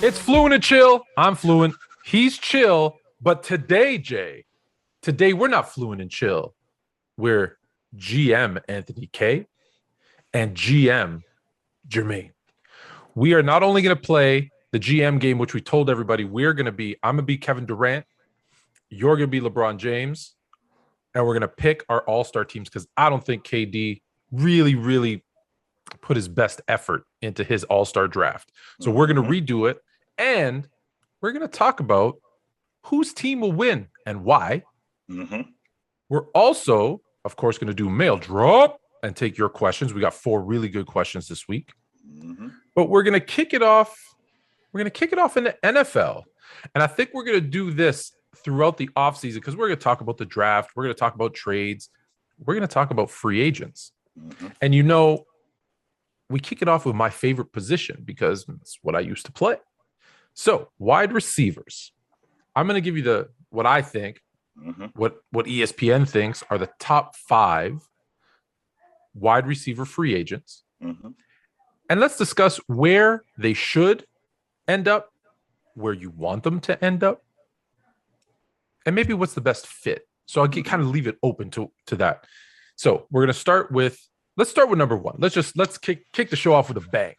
It's fluent and chill. I'm fluent. He's chill. But today, Jay, we're not fluent and chill. We're GM Anthony K and GM Jermaine. We are not only going to play the GM game, which we told everybody I'm going to be Kevin Durant. You're going to be LeBron James. And we're going to pick our all-star teams because I don't think KD really put his best effort into his all-star draft. So we're going to redo it. And we're going to talk about whose team will win and why. Mm-hmm. We're also, of course, going to do mail drop and take your questions. We got 4 really good questions this week. Mm-hmm. But we're going to kick it off. We're going to kick it off in the NFL. And I think we're going to do this throughout the offseason because we're going to talk about the draft. We're going to talk about trades. We're going to talk about free agents. Mm-hmm. And, we kick it off with my favorite position because it's what I used to play. So wide receivers. I'm going to give you what I think, what ESPN thinks are the top 5 wide receiver free agents. Mm-hmm. And let's discuss where they should end up, where you want them to end up, and maybe what's the best fit. So I'll kind of leave it open to that. So we're going to start with number 1. Let's kick the show off with a bang.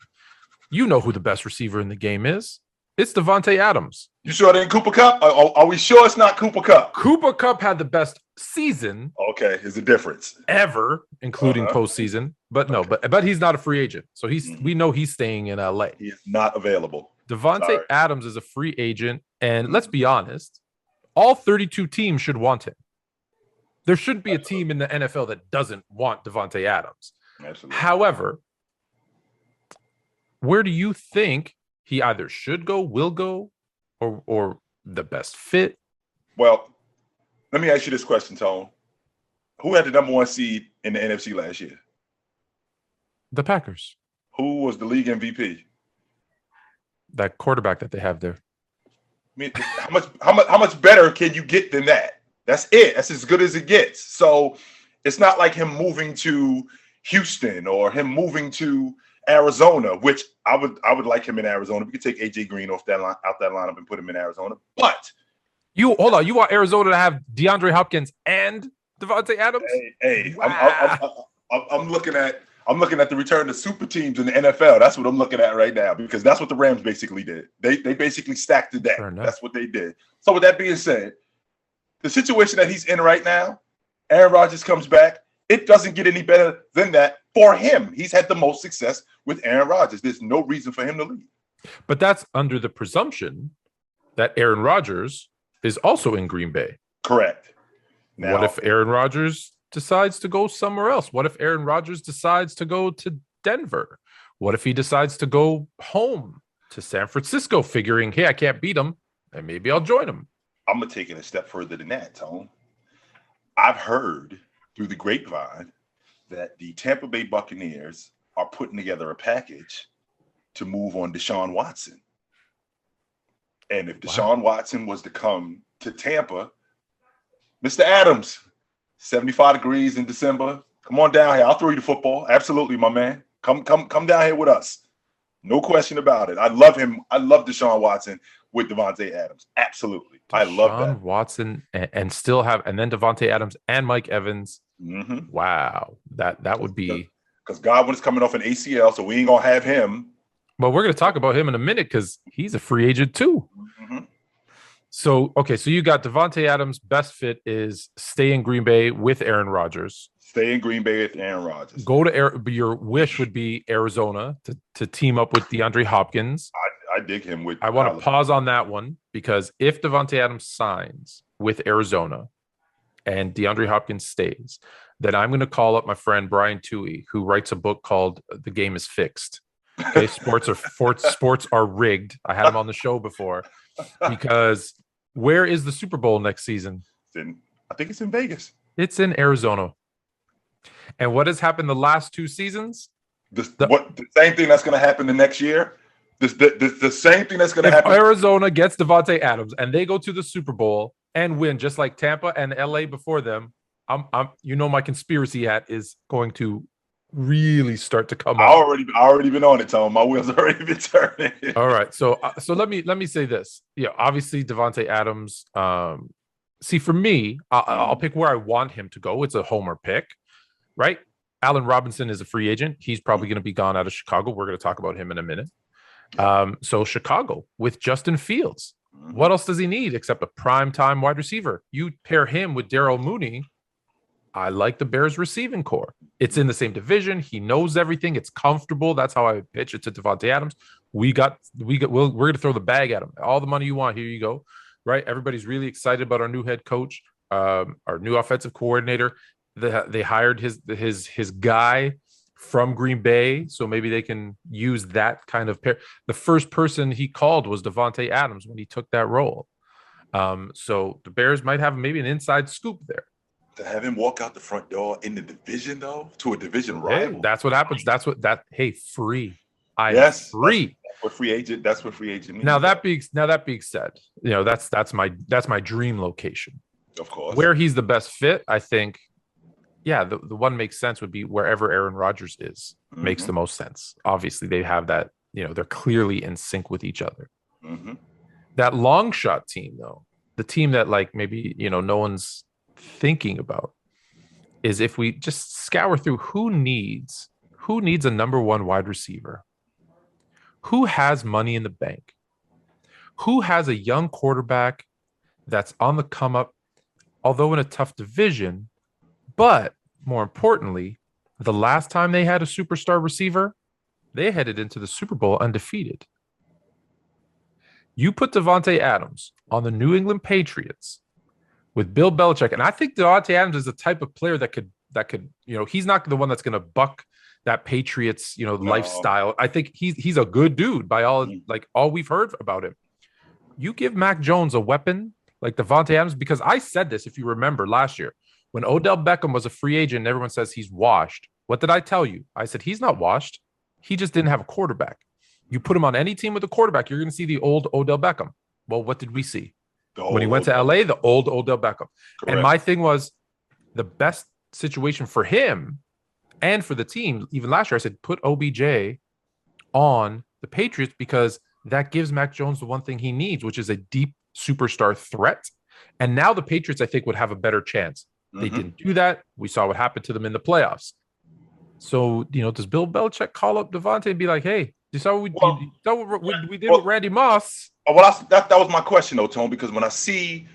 You know who the best receiver in the game is. It's Davante Adams. You sure it ain't Cooper Kupp? Are we sure it's not Cooper Kupp? Cooper Kupp had the best season. Okay, there's a difference. Ever, including postseason. But no, but he's not a free agent. So we know he's staying in LA. He is not available. Davante Adams is a free agent. And let's be honest, all 32 teams should want him. There shouldn't be a team in the NFL that doesn't want Davante Adams. Absolutely. However, where do you think he either should go, will go, or the best fit? Well, let me ask you this question, Tone. Who had the number 1 seed in the NFC last year? The Packers. Who was the league MVP? That quarterback that they have there. I mean, how much better can you get than that? That's it. That's as good as it gets. So it's not like him moving to Houston or him moving to Arizona, which I would like him in Arizona. We could take AJ Green out that lineup and put him in Arizona. But you want Arizona to have DeAndre Hopkins and Davante Adams? Hey, wow. I'm looking at the return to super teams in the NFL. That's what I'm looking at right now because that's what the Rams basically did. They basically stacked the deck. That's what they did. So with that being said, the situation that he's in right now, Aaron Rodgers comes back. It doesn't get any better than that for him. He's had the most success with Aaron Rodgers. There's no reason for him to leave. But that's under the presumption that Aaron Rodgers is also in Green Bay. Correct. Now, what if Aaron Rodgers decides to go somewhere else? What if Aaron Rodgers decides to go to Denver? What if he decides to go home to San Francisco, figuring, hey, I can't beat him, and maybe I'll join him? I'm going to take it a step further than that, Tone. I've heard through the grapevine that the Tampa Bay Buccaneers are putting together a package to move on Deshaun Watson. And if Deshaun Watson was to come to Tampa, Mr. Adams, 75 degrees in December. Come on down here. I'll throw you the football. Absolutely, my man. Come down here with us. No question about it. I love him. I love Deshaun Watson with Davante Adams. Absolutely. I love that. Deshaun Watson and still have, and then Davante Adams and Mike Evans. Mm-hmm. Wow. That would be. Because Godwin's coming off an ACL, so we ain't going to have him. But we're going to talk about him in a minute because he's a free agent too. Mm-hmm. So you got Davante Adams. Best fit is stay in Green Bay with Aaron Rodgers. Stay in Green Bay with Aaron Rodgers. Go to your wish would be Arizona to team up with DeAndre Hopkins. I dig him with. I want to pause on that one because if Davante Adams signs with Arizona and DeAndre Hopkins stays, then I'm going to call up my friend Brian Toohey, who writes a book called "The Game Is Fixed." Okay, sports are rigged. I had him on the show before because where is the Super Bowl next season? I think it's in Vegas. It's in Arizona. And what has happened the last 2 seasons? The same thing that's going to happen the next year. The same thing that's going to happen. Arizona gets Davante Adams and they go to the Super Bowl and win, just like Tampa and LA before them. My conspiracy hat is going to really start to come I on. already been on it, Tom. My wheels already been turning. All right, so let me say this. Yeah, obviously Devontae Adams. See, for me, I'll pick where I want him to go. It's a homer pick, right? Allen Robinson is a free agent. He's probably going to be gone out of Chicago. We're going to talk about him in a minute. So Chicago with Justin Fields. What else does he need except a primetime wide receiver? You pair him with Darryl Mooney. I like the Bears receiving core. It's in the same division. He knows everything. It's comfortable. That's how I would pitch it to Devontae Adams. We're going to throw the bag at him. All the money you want, here you go. Right? Everybody's really excited about our new head coach, our new offensive coordinator. They hired his guy from Green Bay, so maybe they can use that kind of pair. The first person he called was Devontae Adams when he took that role. So the Bears might have maybe an inside scoop there. To have him walk out the front door in the division, though, to a division rival. Hey, that's what happens. Hey, free. Yes, free. That's what free agent means. Now that being said, that's my dream location. Of course. Where he's the best fit, I think. Yeah, the one makes sense would be wherever Aaron Rodgers is. Makes the most sense. Obviously, they have that, they're clearly in sync with each other. That long shot team, though, the team that maybe, no one's thinking about, is if we just scour through who needs a number one wide receiver, who has money in the bank, who has a young quarterback that's on the come up, although in a tough division. But more importantly, the last time they had a superstar receiver, they headed into the Super Bowl undefeated. You put Devontae Adams on the New England Patriots with Bill Belichick, and I think Devontae Adams is the type of player that could he's not the one that's going to buck that Patriots lifestyle. I think he's a good dude by all we've heard about him. You give Mac Jones a weapon like Devontae Adams, because I said this, if you remember last year, when Odell Beckham was a free agent, everyone says he's washed. What did I tell you? I said, he's not washed. He just didn't have a quarterback. You put him on any team with a quarterback, you're going to see the old Odell Beckham. Well, what did we see? When he went to LA, the old Odell Beckham. Correct. And my thing was the best situation for him and for the team, even last year, I said, put OBJ on the Patriots, because that gives Mac Jones the one thing he needs, which is a deep superstar threat. And now the Patriots, I think, would have a better chance. They didn't do that. We saw what happened to them in the playoffs. So, does Bill Belichick call up Devontae and be like, hey, you saw what we did with Randy Moss? Well, that was my question, though, Tone, because when I see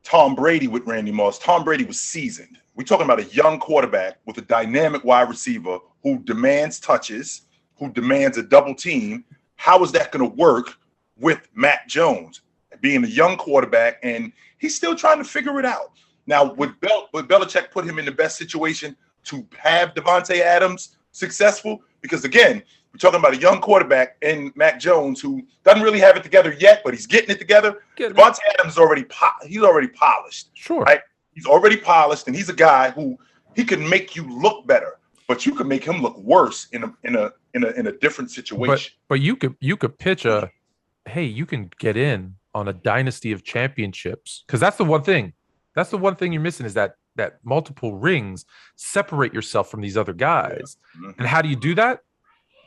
Tom Brady with Randy Moss, Tom Brady was seasoned. We're talking about a young quarterback with a dynamic wide receiver who demands touches, who demands a double team. How is that going to work with Mac Jones being a young quarterback? And he's still trying to figure it out. Now, would Belichick put him in the best situation to have Devontae Adams successful? Because, again, we're talking about a young quarterback and Mac Jones who doesn't really have it together yet, but he's getting it together. Devontae Adams is already polished. Sure. Right? He's already polished, and he's a guy who he can make you look better, but you can make him look worse in a different situation. But you could pitch you can get in on a dynasty of championships, because that's the one thing. That's the one thing you're missing, is that multiple rings separate yourself from these other guys. Yeah. And how do you do that?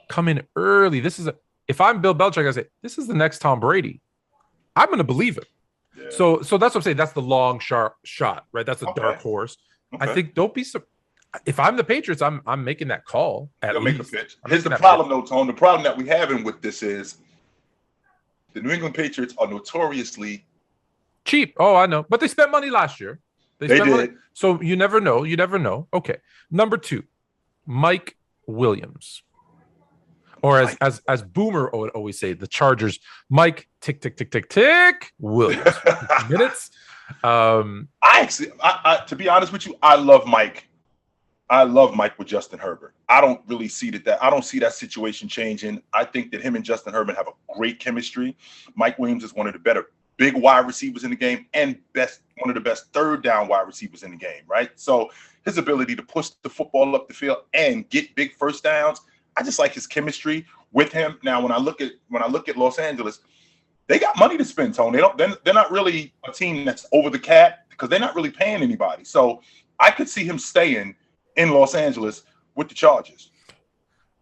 Come in early. If I'm Bill Belichick, I say, this is the next Tom Brady. I'm going to believe it. Yeah. So that's what I'm saying. That's the long, sharp shot, right? That's a dark horse. Okay. I think don't be if I'm the Patriots, I'm making that call. Make a pitch. Here's the problem, though, Tone. The problem that we having with this is the New England Patriots are notoriously cheap. Oh, I know. But they spent money last year. They spent money. So you never know. Okay. Number 2, Mike Williams. Or as Boomer would always say, the Chargers, Mike tick, tick, tick, tick, tick, Williams. Minutes. To be honest with you, I love Mike. I love Mike with Justin Herbert. I don't really see that. I don't see that situation changing. I think that him and Justin Herbert have a great chemistry. Mike Williams is one of the better big wide receivers in the game and one of the best third down wide receivers in the game, right? So his ability to push the football up the field and get big first downs, I just like his chemistry with him. Now, when I look at Los Angeles, they got money to spend, Tony. They're not really a team that's over the cap because they're not really paying anybody. So I could see him staying in Los Angeles with the Chargers.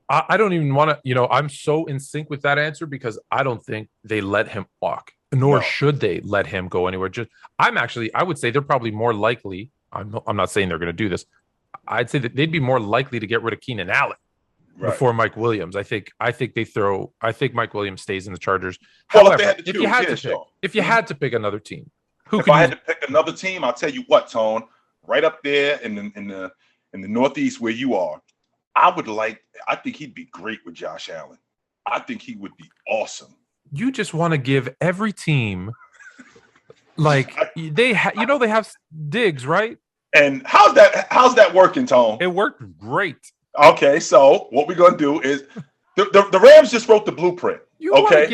I don't even want to, I'm so in sync with that answer because I don't think they let him walk, nor No. should they let him go anywhere. I would say they're probably more likely. I'm not saying they're going to do this. I'd say that they'd be more likely to get rid of Keenan Allen Right. before Mike Williams. I think Mike Williams stays in the Chargers. Well, if they However, had to if you choose, had yeah, to pick, sure. if you had to pick another team, who If could I you? had to pick another team, I'll tell you what, Tone, right up there in the Northeast where you are, I think he'd be great with Josh Allen. I think he would be awesome. You just want to give every team like they have Diggs, right? And how's that working, Tone? It worked great. Okay, so what we're gonna do is the Rams just wrote the blueprint. You want to Okay.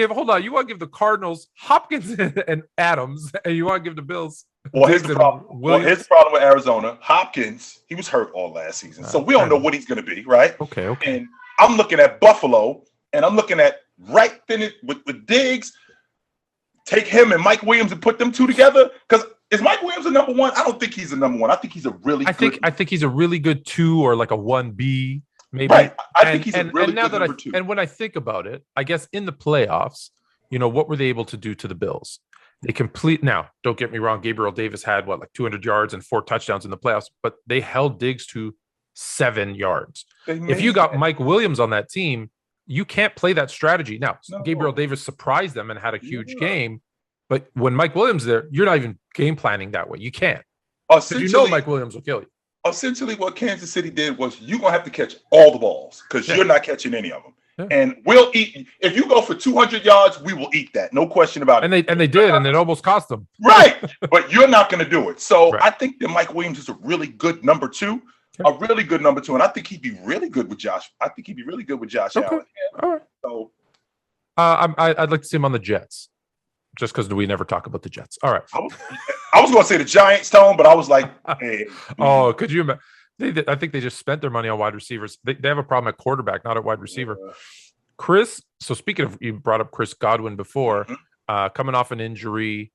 give the Cardinals Hopkins and Adams, and you want to give the Bills Well, Diggs here's the and problem. Well, here's Williams. the problem with Arizona. Hopkins, he was hurt all last season, so we don't know what he's going to be, right? Okay. And I'm looking at Buffalo, and I'm looking at right then with Diggs. Take him and Mike Williams and put them two together. Because is Mike Williams a number one? I don't think he's a number one. I think he's a really good. I think he's a really good 2 or like a 1B, maybe. Right. I think he's a really now good that number two. And when I think about it, I guess in the playoffs, what were they able to do to the Bills? Now, don't get me wrong, Gabriel Davis had like 200 yards and 4 touchdowns in the playoffs, but they held Diggs to 7 yards. If you got Mike Williams on that team, you can't play that strategy. Now, Gabriel Davis surprised them and had a huge game, but when Mike Williams is there, you're not even game planning that way. You can't. Mike Williams will kill you. Essentially, what Kansas City did was you're going to have to catch all the balls because you're not catching any of them. Yeah. And we'll eat. If you go for 200 yards, we will eat that. No question about it. And they did, and it almost cost them. Right. But you're not going to do it. So I think that Mike Williams is a really good number 2. A really good number 2. And I think he'd be really good with Josh. I think he'd be really good with Josh Allen. All right. So I'd like to see him on the Jets. Just because we never talk about the Jets. All right. I was going to say the Giants, Tone, but I was like, hey. Oh, could you imagine? I think they just spent their money on wide receivers. They have a problem at quarterback, not at wide receiver. Chris, so speaking of, you brought up Chris Godwin before, coming off an injury.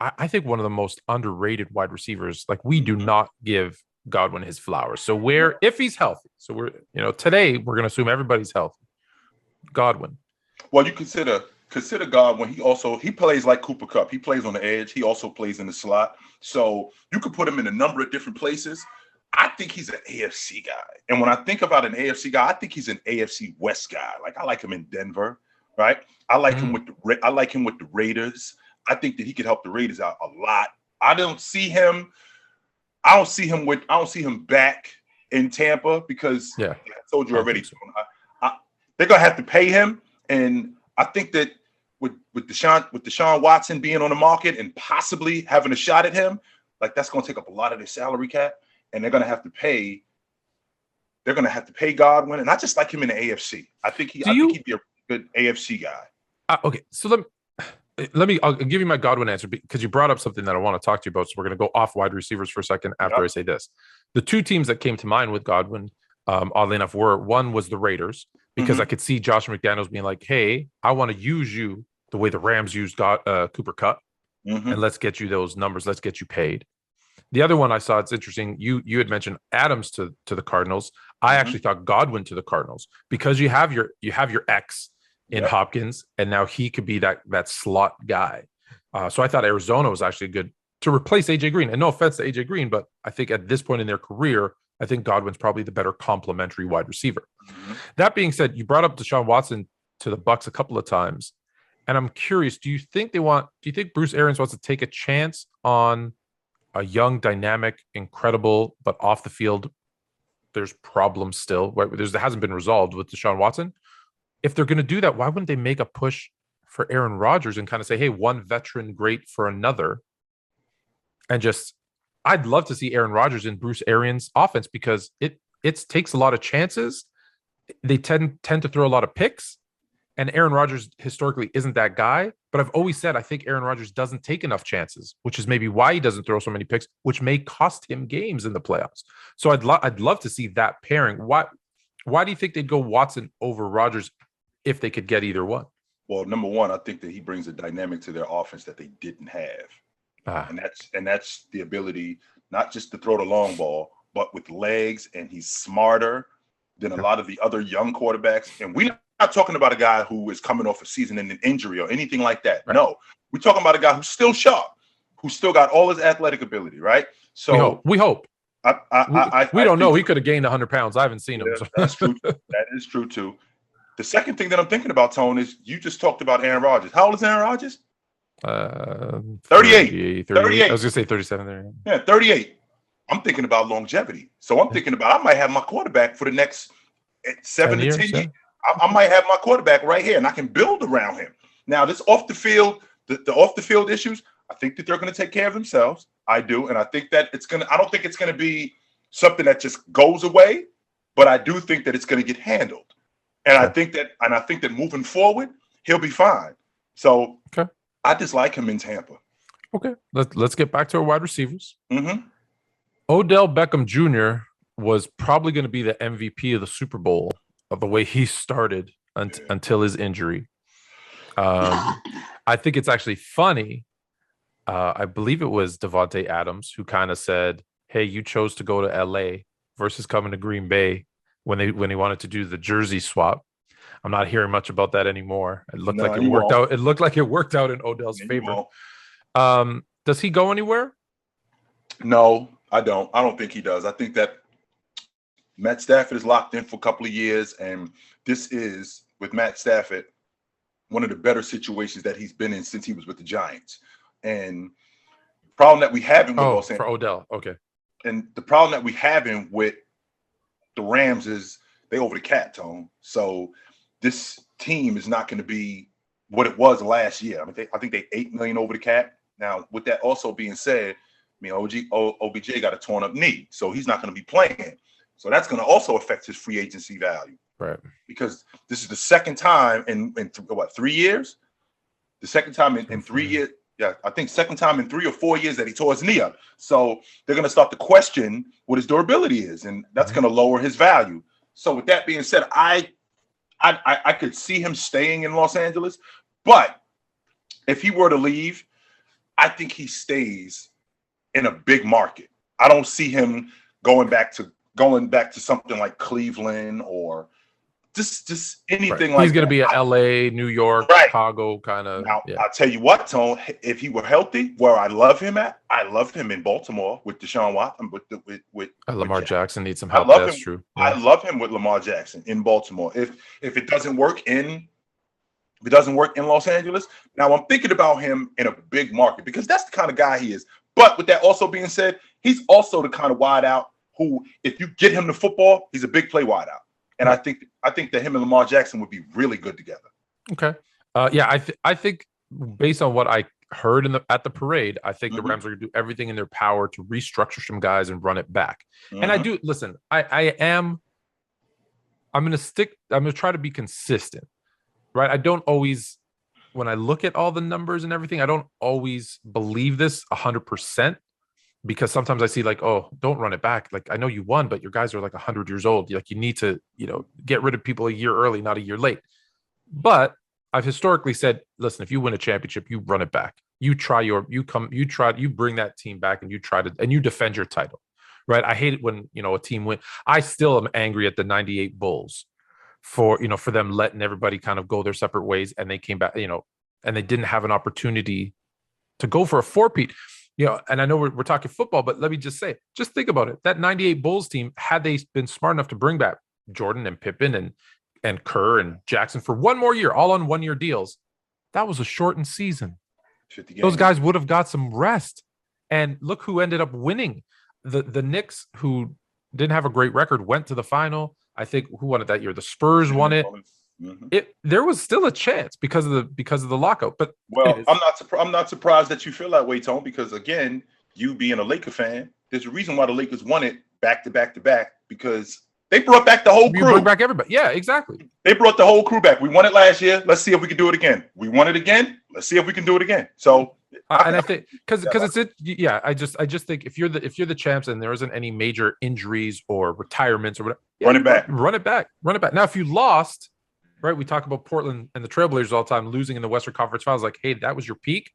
I think one of the most underrated wide receivers. Like, we do not give Godwin his flowers. So if he's healthy, so today we're going to assume everybody's healthy. Godwin. Well, you consider Godwin. He plays like Cooper Kupp. He plays on the edge. He also plays in the slot. So you could put him in a number of different places. I think he's an AFC guy. And when I think about an AFC guy, I think he's an AFC West guy. Like, I like him in Denver, right? I like him with the Raiders. I think that he could help the Raiders out a lot. I don't see him back in Tampa because I told you already. They're gonna have to pay him. And I think that with Deshaun Watson being on the market and possibly having a shot at him, like, that's going to take up a lot of their salary cap, and they're going to have to pay Godwin. And I just like him in the AFC. I think he'd be a good AFC guy. Okay, so I'll give you my Godwin answer because you brought up something that I want to talk to you about. So we're going to go off wide receivers for a second after I say this. The 2 teams that came to mind with Godwin, oddly enough, one was the Raiders, because I could see Josh McDaniels being like, hey, I want to use you the way the Rams used Cooper Kupp, and let's get you those numbers. Let's get you paid. The other one I saw, it's interesting. You had mentioned Adams to the Cardinals. I actually thought Godwin to the Cardinals because you have your X in Hopkins, and now he could be that slot guy. So I thought Arizona was actually good to replace AJ Green. And no offense to AJ Green, but I think at this point in their career, I think Godwin's probably the better complementary wide receiver. That being said, you brought up Deshaun Watson to the Bucs a couple of times, and I'm curious, do you think Bruce Arians wants to take a chance on a young, dynamic, incredible, but off the field, there's problems still, right? There hasn't been resolved with Deshaun Watson. If they're going to do that, why wouldn't they make a push for Aaron Rodgers and kind of say, hey, one veteran great for another? And I'd love to see Aaron Rodgers in Bruce Arians' offense because it takes a lot of chances. They tend to throw a lot of picks, and Aaron Rodgers historically isn't that guy. But I've always said I think Aaron Rodgers doesn't take enough chances, which is maybe why he doesn't throw so many picks, which may cost him games in the playoffs. So I'd love to see that pairing. Why do you think they'd go Watson over Rodgers if they could get either one? Well, number one, I think that he brings a dynamic to their offense that they didn't have. And that's the ability not just to throw the long ball, but with legs, and he's smarter than a lot of the other young quarterbacks. And we're not talking about a guy who is coming off a season-ending injury or anything like that. Right. No, we're talking about a guy who's still sharp, who's still got all his athletic ability, right? So we hope. We don't know. He could have gained 100 pounds. I haven't seen him. So. That's true. That is true too. The second thing that I'm thinking about, Tone, is you just talked about Aaron Rodgers. How old is Aaron Rodgers? 38. 38. I was gonna say 37 there. Yeah, 38. I'm thinking about longevity. So I'm thinking about I might have my quarterback for the next 7 to 10 years. Yeah. I might have my quarterback right here, and I can build around him. Now, this off the field, the off the field issues, I think that they're going to take care of themselves. I do, and I think that I don't think it's going to be something that just goes away, but I do think that it's going to get handled. And I think that moving forward, he'll be fine. So I just like him in Tampa. Okay, let's get back to our wide receivers. Mm-hmm. Odell Beckham Jr. was probably going to be the MVP of the Super Bowl of the way he started until his injury. I think it's actually funny. I believe it was Devontae Adams who kind of said, "Hey, you chose to go to LA versus coming to Green Bay when he wanted to do the jersey swap." I'm not hearing much about that anymore. It looked like it worked out. It looked like it worked out in Odell's favor. Does he go anywhere? No, I don't. I don't think he does. I think that Matt Stafford is locked in for a couple of years, and this is, with Matt Stafford, one of the better situations that he's been in since he was with the Giants. And the problem that we have with Los Angeles, for Odell, okay. And the problem that we having with the Rams is they over the cap, Tone. So this team is not going to be what it was last year. I mean, I think they $8 million over the cap. Now, with that also being said, I mean, OBJ got a torn up knee, so he's not going to be playing. So that's going to also affect his free agency value, right? Because this is the second time in 3 years? The second time in 3 years. Yeah, I think second time in 3 or 4 years that he tore his knee up. So they're going to start to question what his durability is, and that's going to lower his value. So with that being said, I could see him staying in Los Angeles, but if he were to leave, I think he stays in a big market. I don't see him going back to something like Cleveland or just anything like that. He's going to be a LA, New York, Chicago kind of. Now, I'll tell you what, Tone, if he were healthy, where I love him at, I loved him in Baltimore with Deshaun Watson. With Lamar Jackson needs some help. That's true. Yeah. I love him with Lamar Jackson in Baltimore. If it doesn't work in Los Angeles, now I'm thinking about him in a big market because that's the kind of guy he is. But with that also being said, he's also the kind of wideout who, if you get him the football, he's a big play wideout. And I think that him and Lamar Jackson would be really good together. Okay. I think based on what I heard at the parade, I think the Rams are going to do everything in their power to restructure some guys and run it back. And I do listen. I'm going to try to be consistent, right? I don't always, when I look at all the numbers and everything, I don't always believe this 100%. Because sometimes I see like, oh, don't run it back. Like, I know you won, but your guys are like 100 years old. Like, you need to, get rid of people a year early, not a year late. But I've historically said, listen, if you win a championship, you run it back. You bring that team back and you defend your title, right? I hate it when, a team win. I still am angry at the 98 Bulls for them letting everybody kind of go their separate ways. And they came back, and they didn't have an opportunity to go for a four-peat. And I know we're talking football, but let me just say, just think about it. That 98 Bulls team, had they been smart enough to bring back Jordan and Pippen and Kerr and Jackson for one more year, all on 1 year deals, that was a shortened season. Those guys would have got some rest. And look who ended up winning. The Knicks, who didn't have a great record, went to the final. I think who won it that year? The Spurs won it. There was still a chance because of the lockout. But I'm not surprised that you feel that way, Tone, because again, you being a Laker fan, there's a reason why the Lakers won it back to back to back, because they brought back the whole crew. Bring back everybody. Yeah, exactly. They brought the whole crew back. We won it last year. Let's see if we can do it again. We won it again. Let's see if we can do it again. So and I think because it's it. Yeah, I just think if you're the champs and there isn't any major injuries or retirements or whatever, run it back. Now, if you lost. Right, we talk about Portland and the Trailblazers all the time, losing in the Western Conference Finals. Like, hey, that was your peak.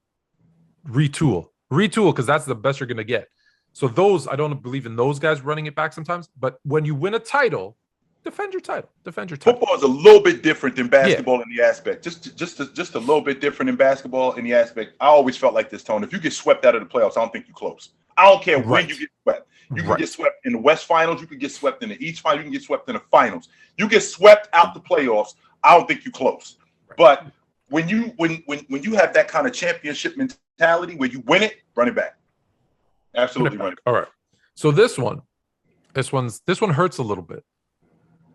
Retool, because that's the best you're going to get. So I don't believe in those guys running it back sometimes. But when you win a title, Defend your title. Defend your title. Football is a little bit different than basketball in the aspect. Just a little bit different in basketball in the aspect. I always felt like this, Tone. If you get swept out of the playoffs, I don't think you're close. I don't care when you get swept. You can get swept in the West Finals. You can get swept in the East Finals. You can get swept in the Finals. You get swept out the playoffs, I don't think you're close. But when you have that kind of championship mentality where you win it, run it back. Absolutely run it back. All right. So this one hurts a little bit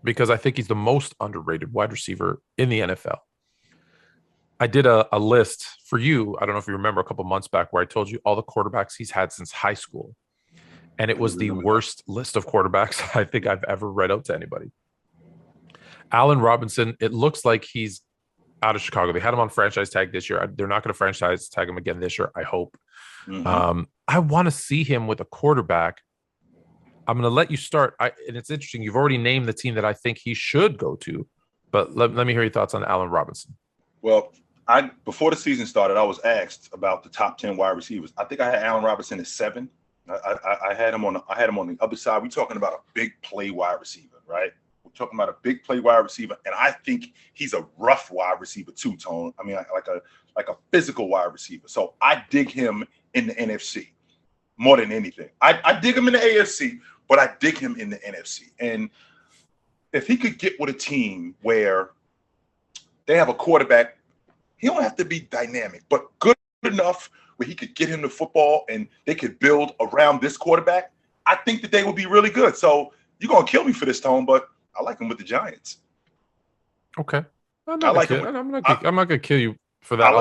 because I think he's the most underrated wide receiver in the NFL. I did a list for you. I don't know if you remember a couple months back where I told you all the quarterbacks he's had since high school. And it was the worst list of quarterbacks I think I've ever read out to anybody. Allen Robinson, it looks like he's out of Chicago. They had him on franchise tag this year. They're not going to franchise tag him again this year, I hope. Mm-hmm. I want to see him with a quarterback. I'm going to let you start. And it's interesting. You've already named the team that I think he should go to. But let me hear your thoughts on Allen Robinson. Well, before the season started, I was asked about the top 10 wide receivers. I think I had Allen Robinson at 7. I had him on the other side. We're talking about a big play wide receiver, right? We're talking about a big play wide receiver, and I think he's a rough wide receiver too, Tone. I mean, like a physical wide receiver. So I dig him in the NFC more than anything. I dig him in the AFC, but I dig him in the NFC. And if he could get with a team where they have a quarterback, he don't have to be dynamic, but good enough where he could get him the football and they could build around this quarterback, I think that they would be really good. So you're going to kill me for this, Tone, but I like him with the Giants. Okay. I'm not going to kill you for that.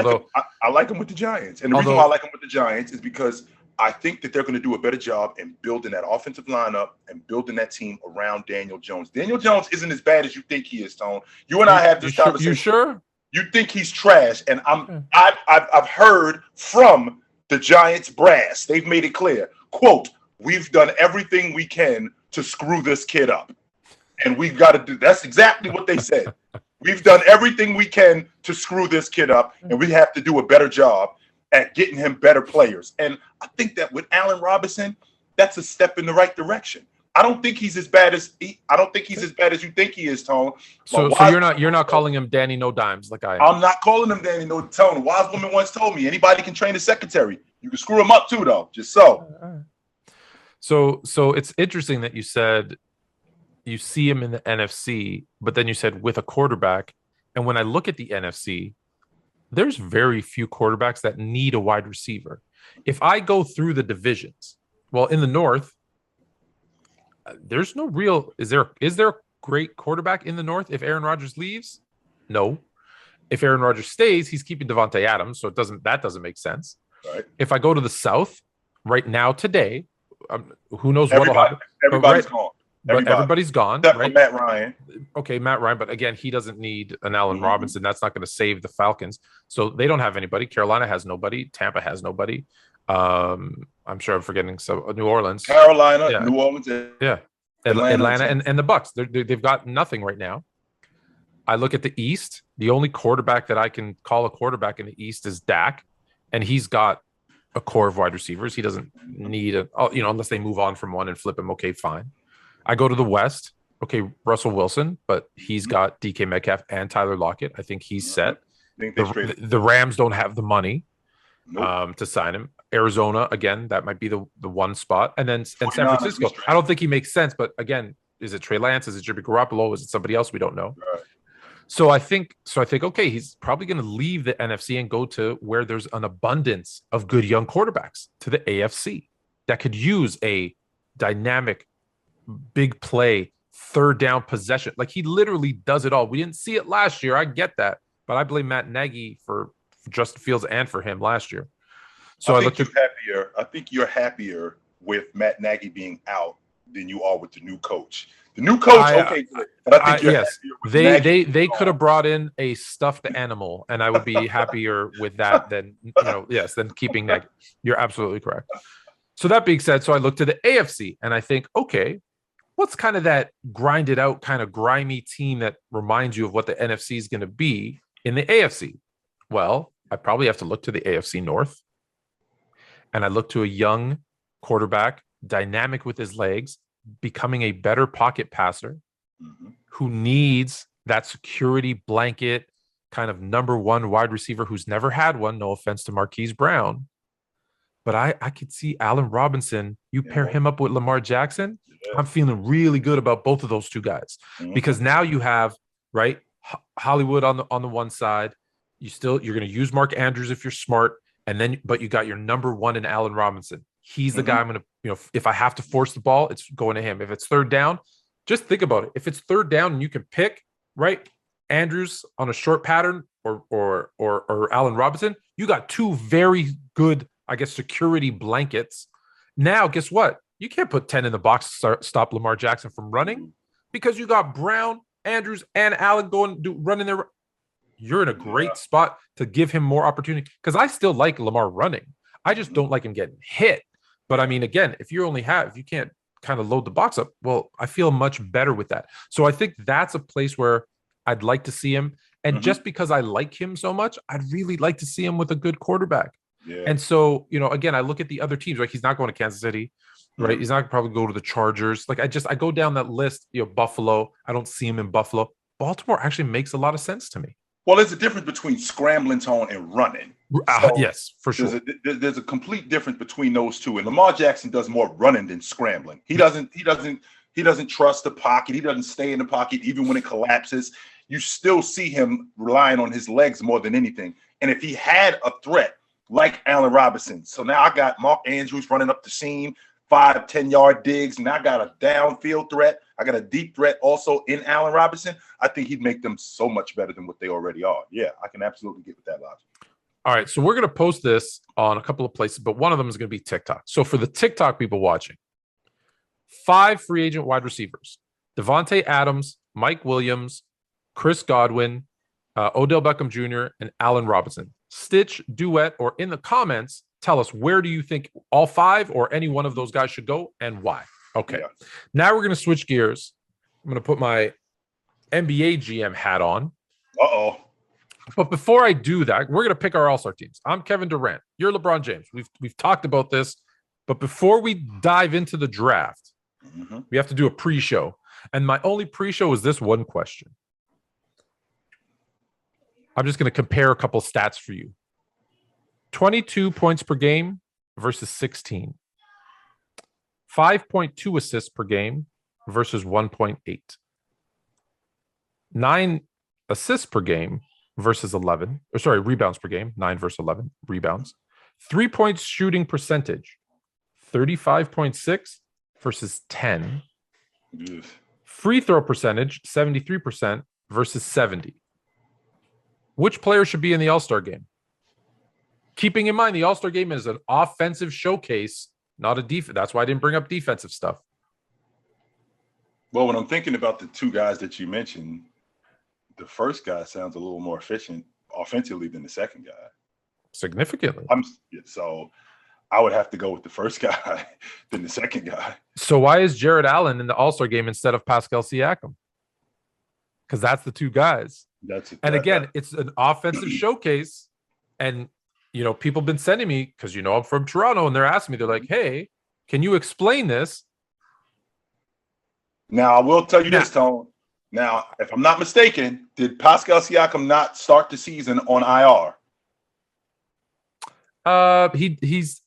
I like him with the Giants. And the reason why I like him with the Giants is because I think that they're going to do a better job in building that offensive lineup and building that team around Daniel Jones. Daniel Jones isn't as bad as you think he is, Tone. You and I have this conversation. You sure? You think he's trash, and I've heard from the Giants brass. They've made it clear. Quote, we've done everything we can to screw this kid up. And we've got to do that's exactly what they said. We've done everything we can to screw this kid up, and we have to do a better job at getting him better players. And I think that with Allen Robinson, that's a step in the right direction. I don't think he's as bad as you think he is, Tone. So you're not calling him Danny No Dimes like I am. I'm not calling him Danny No Tone. A wise woman once told me anybody can train a secretary. You can screw him up too, though. Just so. So it's interesting that you said you see him in the NFC, but then you said with a quarterback. And when I look at the NFC, there's very few quarterbacks that need a wide receiver. If I go through the divisions, well, in the North, there's no real. Is there a great quarterback in the North if Aaron Rodgers leaves? No. If Aaron Rodgers stays, he's keeping Devontae Adams, so that doesn't make sense. Right. If I go to the South right now today, who knows what will happen? Everybody's gone. Everybody's gone. Except for Matt Ryan. Okay, Matt Ryan, but again, he doesn't need an Allen Robinson. That's not going to save the Falcons. So they don't have anybody. Carolina has nobody. Tampa has nobody. I'm sure I'm forgetting some. New Orleans, Carolina, New Orleans, Atlanta, and the Bucks. They've got nothing right now. I look at the East. The only quarterback that I can call a quarterback in the East is Dak, and he's got a core of wide receivers. He doesn't need unless they move on from one and flip him. Okay, fine. I go to the West. Okay, Russell Wilson, but he's got DK Metcalf and Tyler Lockett. I think he's set. The Rams don't have the money to sign him. Arizona, again, that might be the one spot. And then San Francisco. I don't think he makes sense, but again, is it Trey Lance? Is it Jimmy Garoppolo? Is it somebody else? We don't know. Right. So I think, okay, he's probably going to leave the NFC and go to where there's an abundance of good young quarterbacks, to the AFC that could use a dynamic, big play, third down possession. Like, he literally does it all. We didn't see it last year. I get that, but I blame Matt Nagy for Justin Fields and for him last year. So I think you're happier with Matt Nagy being out than you are with the new coach. The new coach, but I think yes, they could have brought in a stuffed animal, and I would be happier with that than than keeping Nagy. You're absolutely correct. So that being said, so I look to the AFC and I think, okay, what's kind of that grinded out, kind of grimy team that reminds you of what the NFC is going to be in the AFC? Well, I probably have to look to the AFC North. And I look to a young quarterback, dynamic with his legs, becoming a better pocket passer, who needs that security blanket kind of number one wide receiver who's never had one. No offense to Marquise Brown. But I could see Allen Robinson. You pair him up with Lamar Jackson. Yeah. I'm feeling really good about both of those two guys because now you have Hollywood on the one side. You're going to use Mark Andrews if you're smart, but you got your number one in Allen Robinson. He's the guy I'm going to, if I have to force the ball, it's going to him. If it's third down, just think about it. If it's third down and you can pick Andrews on a short pattern or Allen Robinson, you got two very good, I guess, security blankets. Now, guess what? You can't put 10 in the box to stop Lamar Jackson from running because you got Brown, Andrews, and Allen running there. You're in a great spot to give him more opportunity because I still like Lamar running. I just don't like him getting hit. But I mean, again, if you can't kind of load the box up, well, I feel much better with that. So I think that's a place where I'd like to see him. And just because I like him so much, I'd really like to see him with a good quarterback. Yeah. And so, again, I look at the other teams, right? He's not going to Kansas City, right? He's not probably go to the Chargers. Like I go down that list, Buffalo. I don't see him in Buffalo. Baltimore actually makes a lot of sense to me. Well, there's a difference between scrambling, Tone, and running. So yes, for sure. There's a complete difference between those two. And Lamar Jackson does more running than scrambling. He doesn't trust the pocket. He doesn't stay in the pocket even when it collapses. You still see him relying on his legs more than anything. And if he had a threat like Allen Robinson, so now I got Mark Andrews running up the seam, 5-10-yard digs, and I got a downfield threat. I got a deep threat also in Allen Robinson. I think he'd make them so much better than what they already are. Yeah, I can absolutely get with that logic. All right, so we're going to post this on a couple of places, but one of them is going to be TikTok. So for the TikTok people watching, 5 free agent wide receivers: Devontae Adams, Mike Williams, Chris Godwin, Odell Beckham Jr., and Allen Robinson. Stitch, duet, or in the comments, tell us where do you think all 5 or any one of those guys should go and why. Okay. Yeah. Now we're going to switch gears. I'm going to put my NBA GM hat on. Uh-oh. But before I do that, we're going to pick our all-star teams. I'm Kevin Durant. You're LeBron James. We've talked about this. But before we dive into the draft, we have to do a pre-show. And my only pre-show is this one question. I'm just going to compare a couple stats for you. 22 points per game versus 16. 5.2 assists per game versus 1.8. 9 assists per game versus 11. Rebounds per game. 9 versus 11 rebounds. 3 points shooting percentage. 35.6 versus 10. Yes. Free throw percentage, 73% versus 70. Which player should be in the All-Star game? Keeping in mind the All-Star game is an offensive showcase, not a defense. That's why I didn't bring up defensive stuff. Well, when I'm thinking about the 2 guys that you mentioned, the first guy sounds a little more efficient offensively than the second guy. Significantly. So I would have to go with the first guy than the second guy. So why is Jared Allen in the All-Star game instead of Pascal Siakam? Because that's the 2 guys. It's an offensive showcase. And, people have been sending me, because, I'm from Toronto, and they're asking me, they're like, hey, can you explain this? Now, I will tell you this, Tone. Now, if I'm not mistaken, did Pascal Siakam not start the season on IR? He's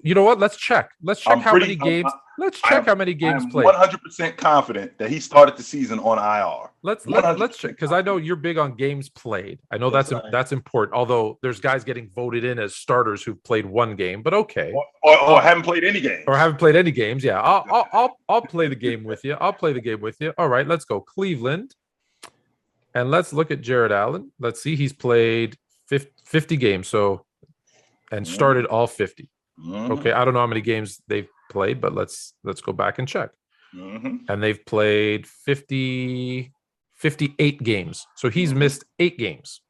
you know what? Let's check. Let's check how many games. Let's check how many games played. 100% confident that he started the season on IR. Let's check, because I know you're big on games played. I know that's important. Although there's guys getting voted in as starters who've played 1 game, but okay, or haven't played any games, Yeah, I'll play the game with you. All right, let's go Cleveland, and let's look at Jared Allen. Let's see, he's played 50 games, and started all 50. Okay, I don't know how many games they've played, but let's go back and check. And they've played 58 games. So he's missed 8 games.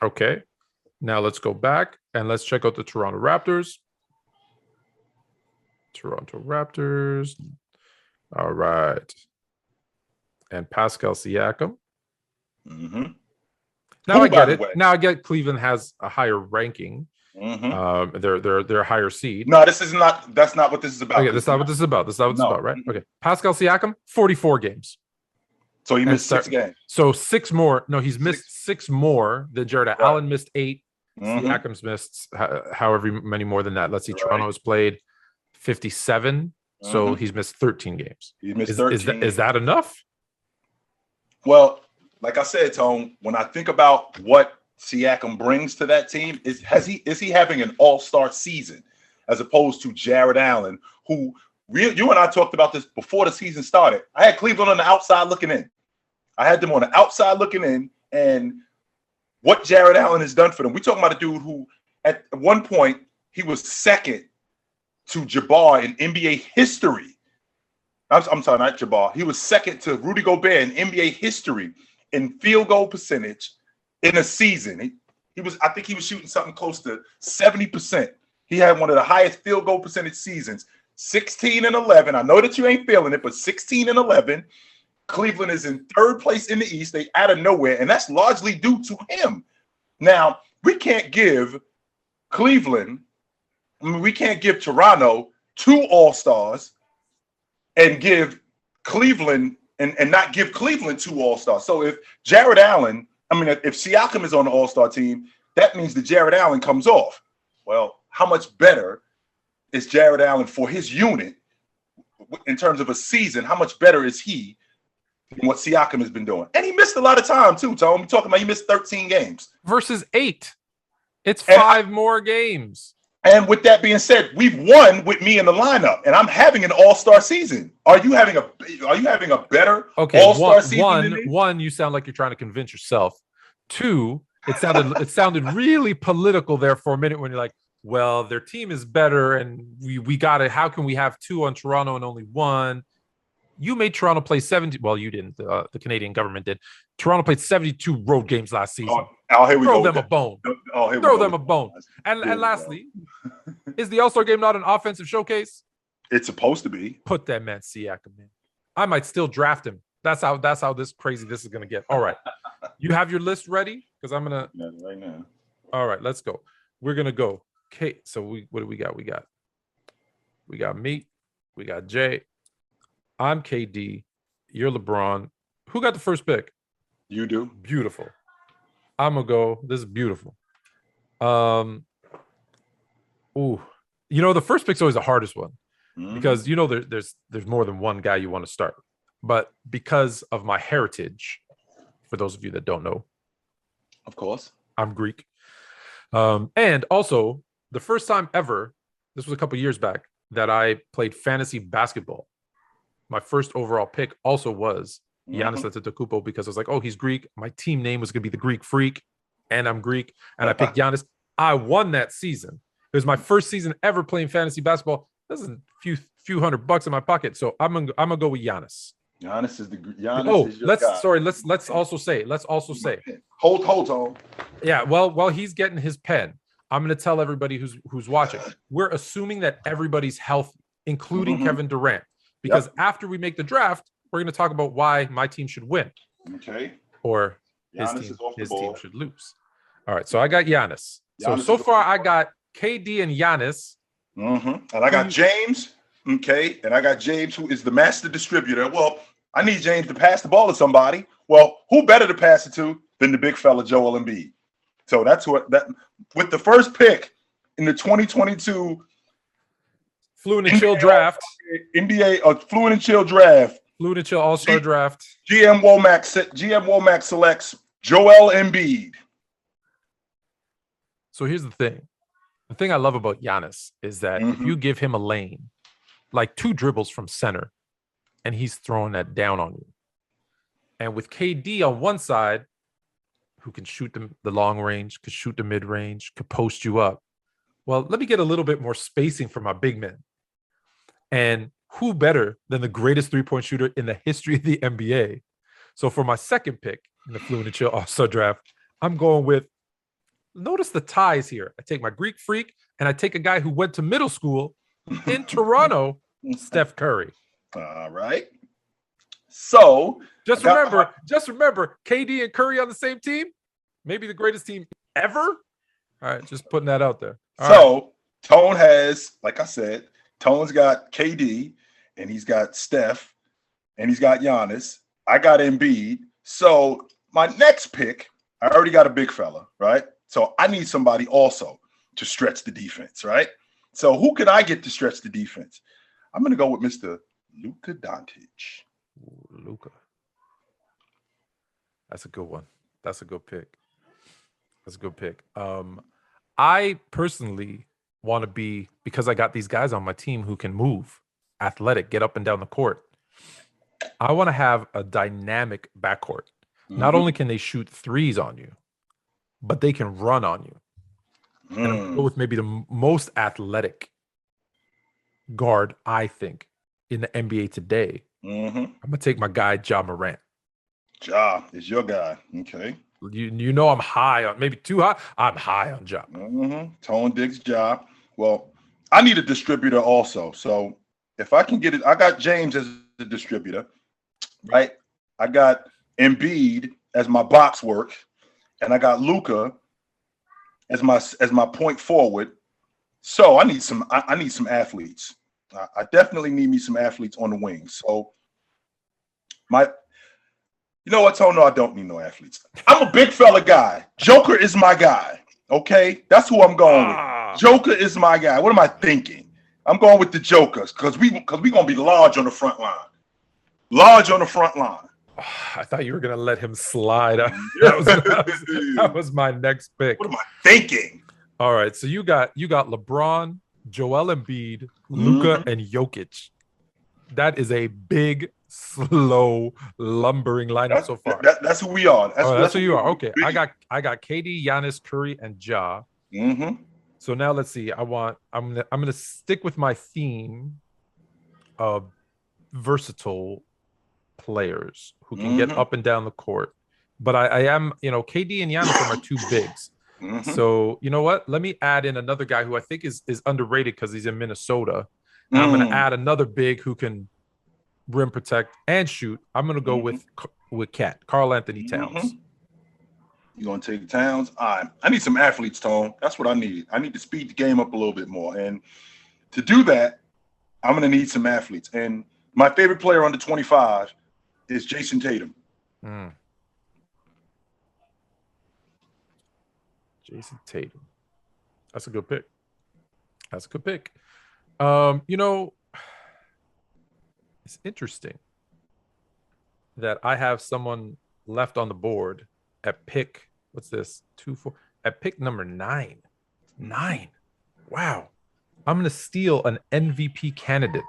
Okay, now let's go back and let's check out the Toronto Raptors. All right. And Pascal Siakam. Now I get it. Now I get Cleveland has a higher ranking. They're a higher seed. No, that's not what this is about. Okay, that's not what this is about. That's not what this is about, right? Okay. Pascal Siakam, 44 games. So he missed 6 games. So 6 more. No, he's missed 6 more than Jared. Right. Allen missed 8. Siakam's missed however many more than that. Let's see. Right. Toronto's played 57. So he's missed 13 games. He missed 13. Is that enough? Well, like I said, Tone, when I think about what Siakam brings to that team, is he having an all-star season as opposed to Jared Allen, who you and I talked about this before the season started. I had Cleveland on the outside looking in. I had them on the outside looking in, and what Jared Allen has done for them. We're talking about a dude who, at one point, he was second to Jabbar in NBA history. I'm sorry, not Jabbar. He was second to Rudy Gobert in NBA history in field goal percentage in a season. I think he was shooting something close to 70%. He had one of the highest field goal percentage seasons, 16-11. I know that you ain't feeling it, but 16-11. Cleveland is in 3rd place in the East. They out of nowhere, and that's largely due to him. Now, we can't give Cleveland, we can't give Toronto 2 All-Stars and give Cleveland and not give Cleveland 2 All-Stars. So if Jared Allen, if Siakam is on the All-Star team, that means that Jared Allen comes off. Well, how much better is Jared Allen for his unit in terms of a season? How much better is he than what Siakam has been doing? And he missed a lot of time too, Tom. We're talking about he missed 13 games. Versus 8. It's 5 more games. And with that being said, we've won with me in the lineup, and I'm having an all-star season. Are you having a better all-star season than me? One, you sound like you're trying to convince yourself. 2, it sounded really political there for a minute when you're like, well, their team is better, and we got it. How can we have 2 on Toronto and only 1? You made Toronto play 70. Well, you didn't. The Canadian government did. Toronto played 72 road games last season. Here we Throw go. them a bone. Throw them a bone. And lastly, is the All-Star game not an offensive showcase? It's supposed to be. Put that man Siakam in. I might still draft him. That's how this is going to get. All right. You have your list ready? Because I'm going to. Right now. All right, let's go. We're going to go. Okay, so what do we got? We got me. We got Jay. I'm KD. You're LeBron. Who got the first pick? You do. Beautiful. I'm gonna go. This is beautiful. The first pick's always the hardest one because there's more than one guy you want to start. But because of my heritage, for those of you that don't know, of course, I'm Greek. And also the first time ever, this was a couple years back, that I played fantasy basketball. My first overall pick also was Giannis Antetokounmpo because I was like, oh, he's Greek. My team name was going to be the Greek Freak, and I'm Greek, and I picked Giannis. I won that season. It was my first season ever playing fantasy basketball. This is a few $100 in my pocket, so I'm gonna go with Giannis. Giannis is your guy. Let's also say. Hold on. Yeah, well, while he's getting his pen, I'm gonna tell everybody who's watching. We're assuming that everybody's healthy, including Kevin Durant. Because after we make the draft, we're going to talk about why my team should win. Okay. Or his team should lose. All right. So I got Giannis. So far I got KD and Giannis. And I got James. Okay. And I got James, who is the master distributor. Well, I need James to pass the ball to somebody. Well, who better to pass it to than the big fella Joel Embiid? So that's with the first pick in the 2022 Fluent and Chill draft. NBA Fluent and Chill draft. Fluent and Chill All-Star draft. GM Womack selects Joel Embiid. So here's the thing. The thing I love about Giannis is that if you give him a lane, like 2 dribbles from center, and he's throwing that down on you. And with KD on one side, who can shoot the long range, could shoot the mid range, could post you up. Well, let me get a little bit more spacing for my big men. And who better than the greatest 3-point shooter in the history of the NBA? So for my second pick in the Fluent and Chill All-Star draft, I'm going with, notice the ties here. I take my Greek Freak and I take a guy who went to middle school in Toronto, Steph Curry. All right. So just remember, KD and Curry on the same team, maybe the greatest team ever. All right, just putting that out there. Tone has, like I said, Tone's got KD, and he's got Steph, and he's got Giannis. I got Embiid. So my next pick, I already got a big fella, right? So I need somebody also to stretch the defense, right? So who can I get to stretch the defense? I'm going to go with Mr. Luka Doncic. Luka. That's a good one. That's a good pick. That's a good pick. I personally want to be, because I got these guys on my team who can move, athletic, get up and down the court. I want to have a dynamic backcourt. Not only can they shoot threes on you, but they can run on you. And I'm going to go with maybe the most athletic guard, I think, in the NBA today. I'm going to take my guy, Ja Morant. Ja is your guy. Okay. You know I'm high on, maybe too high. I'm high on Ja. Tone Diggs Ja. Well, I need a distributor also. So if I can get it, I got James as the distributor, right? I got Embiid as my box work, and I got Luka as my point forward. So I need some athletes. I definitely need me some athletes on the wings. So you know what, Tone? No, I don't need no athletes. I'm a big fella guy. Joker is my guy. Okay, that's who I'm going with. Joker is my guy. What am I thinking? I'm going with the Jokers because we gonna be large on the front line. Large on the front line. I thought you were gonna let him slide. That was my next pick. What am I thinking? All right, so you got LeBron, Joel Embiid, Luka, and Jokic. That is a big, slow, lumbering lineup so far. That's who we are. That's who you are. Okay, I got KD, Giannis, Curry, and Ja. So now let's see. I'm gonna stick with my theme of versatile players who can get up and down the court. But I am, KD and Giannis are my two bigs. So you know what? Let me add in another guy who I think is underrated because he's in Minnesota. And I'm going to add another big who can rim protect and shoot. I'm going to go with Karl Anthony Towns. You're going to take Towns? All right. I need some athletes, Tone. That's what I need. I need to speed the game up a little bit more. And to do that, I'm going to need some athletes. And my favorite player under 25 is Jason Tatum. Jason Tatum. That's a good pick. It's interesting that I have someone left on the board at pick, what's this? 2, 4, at pick number 9. Wow. I'm going to steal an MVP candidate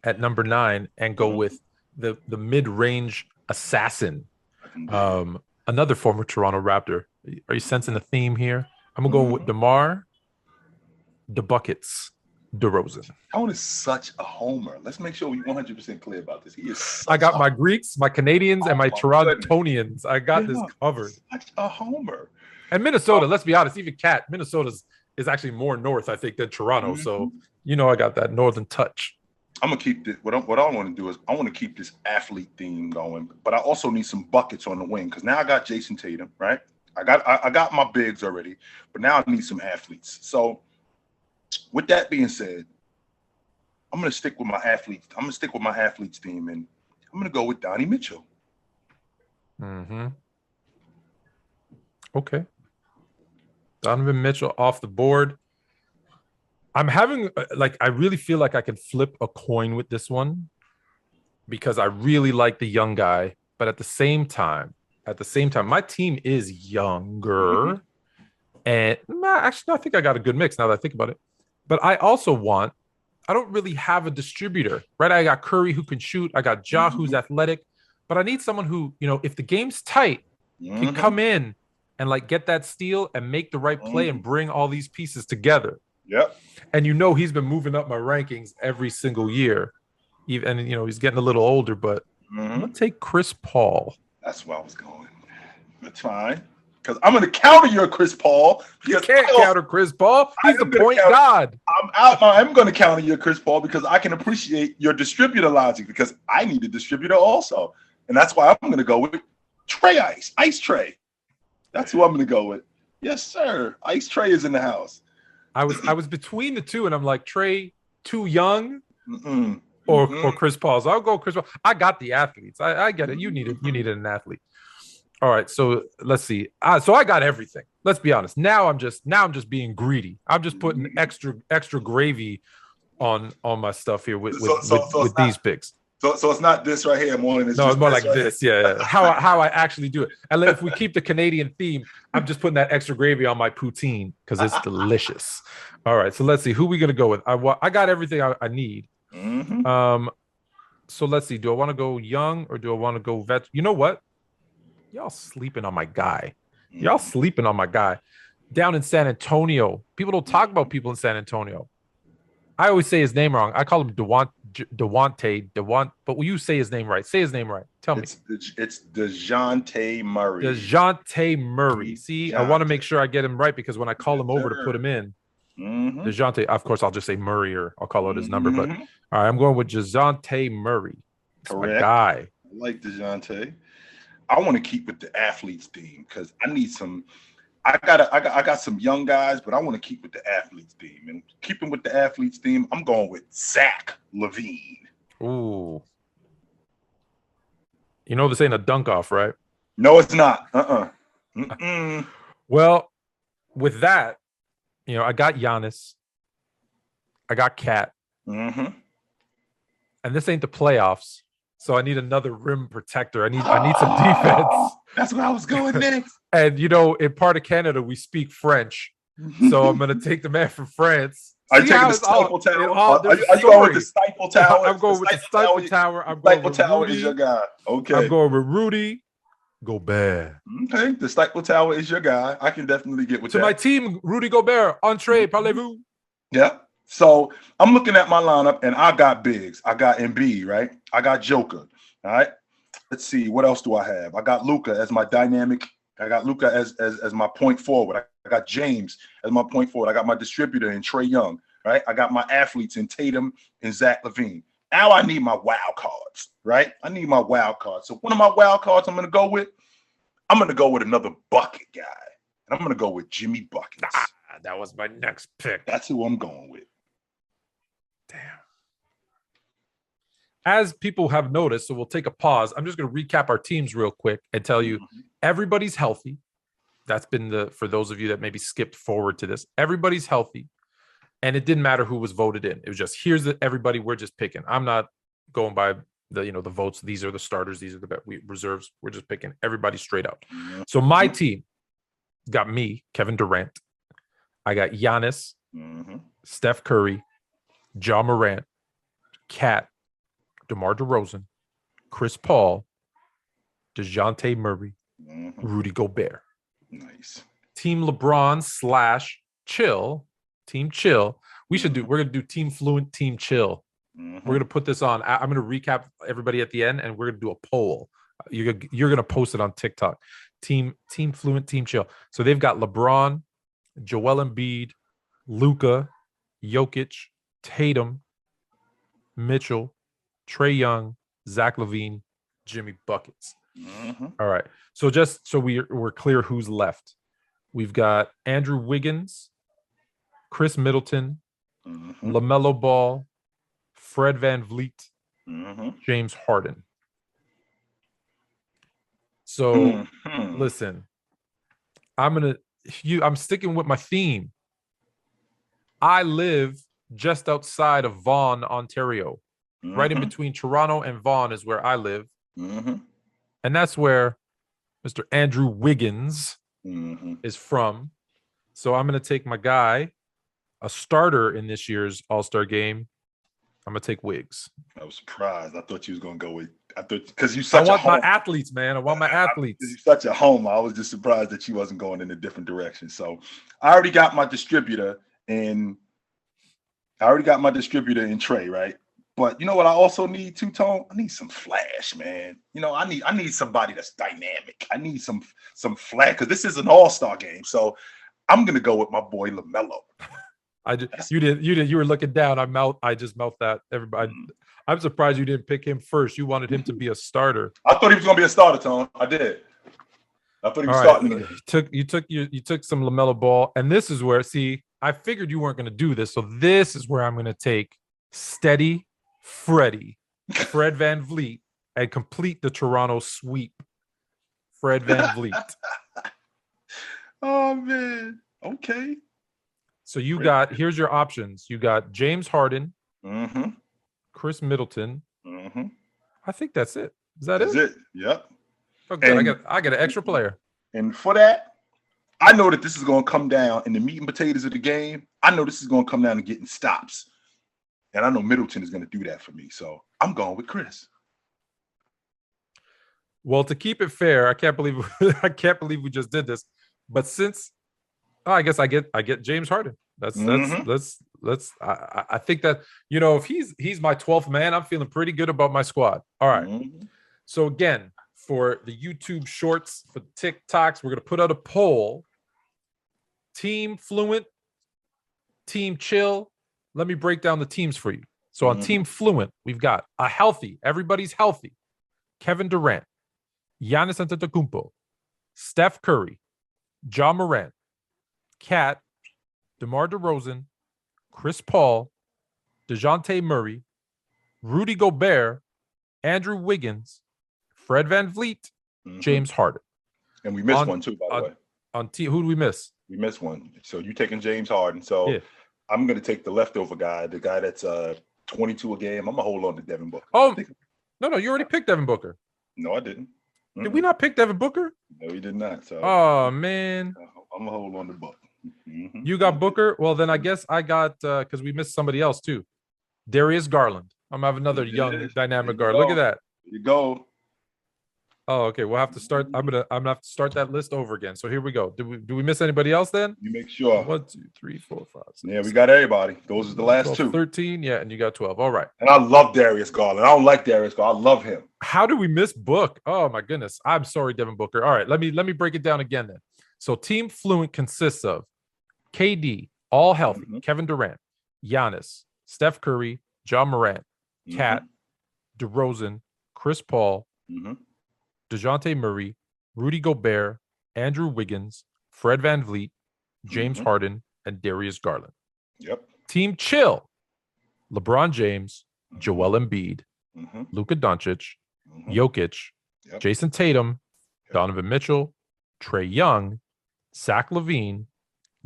at number 9 and go with the mid-range assassin. Another former Toronto Raptor. Are you sensing a theme here? I'm going to go with DeMar DeBuckets DeRozan. Tone is such a homer. Let's make sure we're 100% clear about this. He is. I got my Greeks, my Canadians, and my Torontonians. I got this covered. Such a homer. And Minnesota, let's be honest, even Minnesota is actually more north, I think, than Toronto. So, I got that northern touch. I'm gonna keep this. What I want to do is I want to keep this athlete theme going, but I also need some buckets on the wing because now I got Jason Tatum, right? I got my bigs already, but now I need some athletes. So, with that being said, I'm gonna stick with my athletes. I'm gonna stick with my athletes team, and I'm gonna go with Donnie Mitchell. Okay. Donovan Mitchell off the board. I'm having I really feel like I can flip a coin with this one because I really like the young guy, but at the same time, my team is younger. And actually, I think I got a good mix now that I think about it. But I also I don't really have a distributor, right? I got Curry who can shoot. I got Ja who's athletic, but I need someone who, if the game's tight, can come in and get that steal and make the right play and bring all these pieces together. Yep. And he's been moving up my rankings every single year. Even he's getting a little older, but I'm gonna take Chris Paul. That's where I was going. That's fine. Because I'm gonna counter your Chris Paul. You can't counter Chris Paul. He's the point guard. I'm gonna counter your Chris Paul because I can appreciate your distributor logic because I need a distributor also. And that's why I'm gonna go with Trey Ice Trey. That's who I'm gonna go with. Yes, sir. Ice Trey is in the house. I was between the two, and I'm like, Trey, too young, or Chris Paul. So I'll go Chris Paul. I got the athletes. I get it. You needed an athlete. All right, so let's see. So I got everything. Let's be honest. Now I'm just being greedy. I'm just putting extra gravy on my stuff here with these picks. So it's not this right here more than it's more like right this. Yeah. How I actually do it. And if we keep the Canadian theme, I'm just putting that extra gravy on my poutine because it's delicious. All right, so let's see who we gonna go with. I got everything I need. Mm-hmm. So let's see. Do I want to go young or do I want to go vet? You know what? Y'all sleeping on my guy. Y'all sleeping on my guy. Down in San Antonio. People don't talk about people in San Antonio. I always say his name wrong. I call him Dewante, but will you say his name right? Say his name right. Tell me. It's DeJounte Murray. DeJounte Murray. See, I want to make sure I get him right because when I call him over to put him in, DeJounte, of course, I'll just say Murray or I'll call out his number. But all right, I'm going with DeJounte Murray. That's my guy. I like DeJounte. I want to keep with the athletes theme because I need some. I got some young guys, but I want to keep with the athletes theme. And keeping with the athletes theme, I'm going with Zach LaVine. Ooh. You know this ain't a dunk off, right? No, it's not. Well, with that, I got Giannis. I got Cat. And this ain't the playoffs. So I need another rim protector. I need some defense. That's where I was going next. And in part of Canada, we speak French. So I'm gonna take the man from France. Are you taking the Stifle Tower? Are you going with the Stifle Tower? I'm going with the Stifle Tower. I'm going with Tower Rudy. Is your guy. Okay. I'm going with Rudy Gobert. Okay, the Stifle Tower is your guy. I can definitely get with that. To my team, Rudy Gobert, entree, parlez-vous. Yeah. So I'm looking at my lineup, and I got bigs. I got Embiid, right? I got Joker. All right. Let's see. What else do I have? I got Luka as my dynamic. I got Luka as my point forward. I got James as my point forward. I got my distributor in Trae Young. Right. I got my athletes in Tatum and Zach LaVine. Now I need my wild cards. Right. I need my wild cards. So one of my wild cards I'm going to go with another bucket guy. And I'm going to go with Jimmy Buckets. That was my next pick. That's who I'm going with. Damn. As people have noticed, so we'll take a pause. I'm just going to recap our teams real quick and tell you everybody's healthy. That's been for those of you that maybe skipped forward to this. Everybody's healthy. And it didn't matter who was voted in. It was just, everybody, we're just picking. I'm not going by the votes. These are the starters. These are the reserves. We're just picking everybody straight out. So my team got me, Kevin Durant. I got Giannis, Steph Curry, Ja Morant, Kat, DeMar DeRozan, Chris Paul, DeJounte Murray, Rudy Gobert. Nice. Team LeBron / Chill. Team Chill. We're gonna do Team Fluent, Team Chill. We're gonna put this on. I'm gonna recap everybody at the end, and we're gonna do a poll. You're gonna post it on TikTok. Team Fluent, Team Chill. So they've got LeBron, Joel Embiid, Luka, Jokic, Tatum, Mitchell, Trae Young, Zach LaVine, Jimmy Buckets. All right. So just so we're clear who's left. We've got Andrew Wiggins, Chris Middleton, LaMelo Ball, Fred VanVleet, James Harden. So listen, I'm sticking with my theme. I live just outside of Vaughan, Ontario. Right in between Toronto and Vaughan is where I live. And that's where Mr. Andrew Wiggins is from. So I'm going to take my guy, a starter in this year's All-Star game. I'm going to take Wiggs. I was surprised. I thought you was going to go with, because you such I want my athletes, man. I want my athletes. You're such a homer. I was just surprised that you wasn't going in a different direction. So I already got my distributor in Trae, right? But you know what I also need, Two-Tone? I need some flash, man. I need somebody that's dynamic. I need some flash because this is an all-star game. So I'm gonna go with my boy LaMelo. You were looking down. I just mouthed that. Everybody. I'm surprised you didn't pick him first. You wanted him to be a starter. I thought he was gonna be a starter, Tone. I did. I thought he was starting. You took some LaMelo Ball, and this is where I figured you weren't gonna do this. So this is where I'm gonna take steady Freddie, Fred VanVleet, and complete the Toronto sweep. Fred VanVleet. Oh man. Okay. So here's your options. You got James Harden, Mm-hmm. Chris Middleton. Mm-hmm. I think that's it. Is that That's it? it. Yep. Okay, I got an extra player. And for that, I know that this is going to come down in the meat and potatoes of the game. I know this is going to come down to getting stops. And I know Middleton is going to do that for me. So I'm going with Chris. Well, to keep it fair, I can't believe we just did this. But since I guess I get James Harden. I think that, if he's my 12th man, I'm feeling pretty good about my squad. All right. Mm-hmm. So again, for the YouTube shorts, for TikToks, we're gonna put out a poll. Team Fluent, Team Chill. Let me break down the teams for you. So on Team Fluent, we've got everybody's healthy. Kevin Durant, Giannis Antetokounmpo, Steph Curry, Ja Morant, Kat, DeMar DeRozan, Chris Paul, DeJounte Murray, Rudy Gobert, Andrew Wiggins, Fred VanVleet, James Harden. And we missed one too, by the way. Who do we miss? We missed one. So you're taking James Harden. So yeah. I'm going to take the leftover guy, the guy that's 22 a game. I'm going to hold on to Devin Booker. Oh, no, you already picked Devin Booker. No, I didn't. Mm-mm. Did we not pick Devin Booker? No, we did not. So, oh, man. I'm going to hold on to Booker. Mm-hmm. You got Booker? Well, then I guess I got, because we missed somebody else too. Darius Garland. I'm going to have another young, dynamic guard. Look at that. There you go. Oh, okay. We'll have to start. I'm gonna have to start that list over again. So here we go. Do we miss anybody else then? You make sure. 1, 2, 3, 4, 5, 6, yeah, we got everybody. Those are the last 12, two. 13. Yeah, and you got 12. All right. And I love Darius Garland. I don't like Darius Garland. I love him. How do we miss Book? Oh my goodness. I'm sorry, Devin Booker. All right, let me break it down again then. So Team Fluent consists of KD, all healthy, Kevin Durant, Giannis, Steph Curry, Ja Morant, Kat, DeRozan, Chris Paul, DeJounte Murray, Rudy Gobert, Andrew Wiggins, Fred VanVleet, James Harden, and Darius Garland. Yep. Team Chill, LeBron James, Joel Embiid, Luka Doncic, Jokic, Jason Tatum, Donovan Mitchell, Trae Young, Zach LaVine,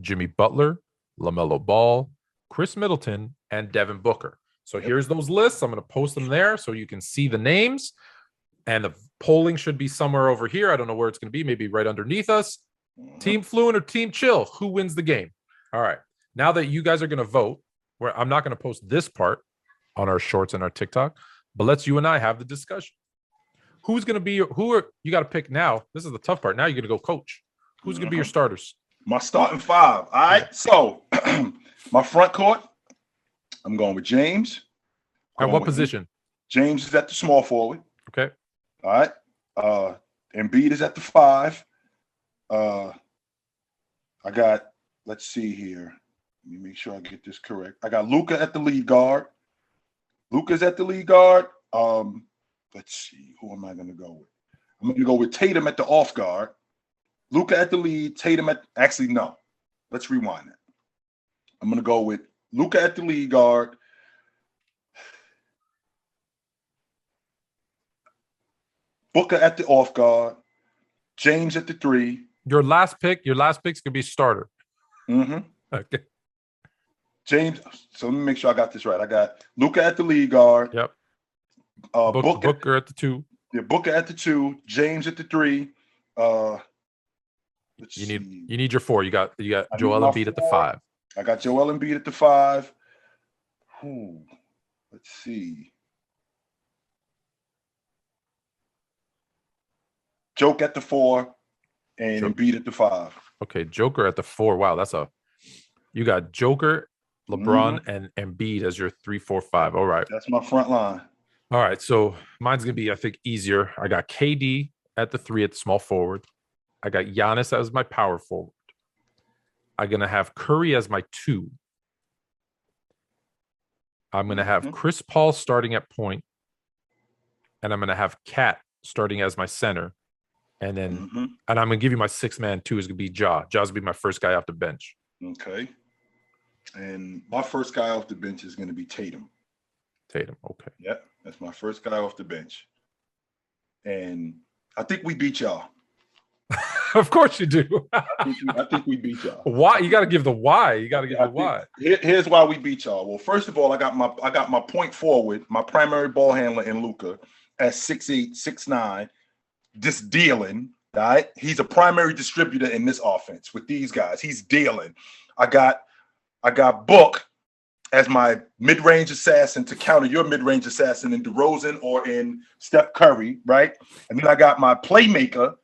Jimmy Butler, LaMelo Ball, Chris Middleton, and Devin Booker. So here's those lists. I'm going to post them there so you can see the names. And the polling should be somewhere over here. I don't know where it's going to be. Maybe right underneath us. Team Fluent or Team Chill? Who wins the game? All right. Now that you guys are going to vote, where I'm not going to post this part on our shorts and our TikTok, but let's you and I have the discussion. Who's going to be you got to pick now. This is the tough part. Now you're going to go coach. Who's going to be your starters? My starting five. All right. So my front court, I'm going with James. At what position? James is at the small forward. Okay. All right. Embiid is at the 5. I got, let's see here. Let me make sure I get this correct. I got Luka at the lead guard. Luka's at the lead guard. Let's see. Who am I going to go with? I'm going to go with Tatum at the off guard. Luka at the lead. Tatum at, actually, no. Let's rewind that. I'm going to go with Luka at the lead guard. Booker at the off guard, James at the 3. Your last pick's gonna be starter. Okay. James. So let me make sure I got this right. I got Luka at the lead guard. Yep. Booker at the 2. Yeah, Booker at the 2. James at the 3. You need your 4. You got Joel Embiid at the 5. I got Joel Embiid at the 5. Let's see. Joke at the 4 and Embiid at the 5. Okay, Joker at the 4. Wow, you got Joker, LeBron, and Embiid as your 3, 4, 5. All right. That's my front line. All right, so mine's gonna be, I think, easier. I got KD at the 3 at the small forward. I got Giannis as my power forward. I'm gonna have Curry as my 2. I'm gonna have Chris Paul starting at point, and I'm gonna have Kat starting as my center. And then, and I'm going to give you my 6th man too. Is going to be Ja. Ja's going to be my first guy off the bench. Okay. And my first guy off the bench is going to be Tatum. Tatum. Okay. Yeah, that's my first guy off the bench. And I think we beat y'all. Of course you do. I think we beat y'all. Why? You got to give the why. You got to give the why. Here's why we beat y'all. Well, first of all, I got my point forward, my primary ball handler in Luka at 6'8", 6'9", just dealing. All right, he's a primary distributor in this offense with these guys. He's dealing. I got Book as my mid-range assassin to counter your mid-range assassin in DeRozan or in Steph Curry, right? And then I got my playmaker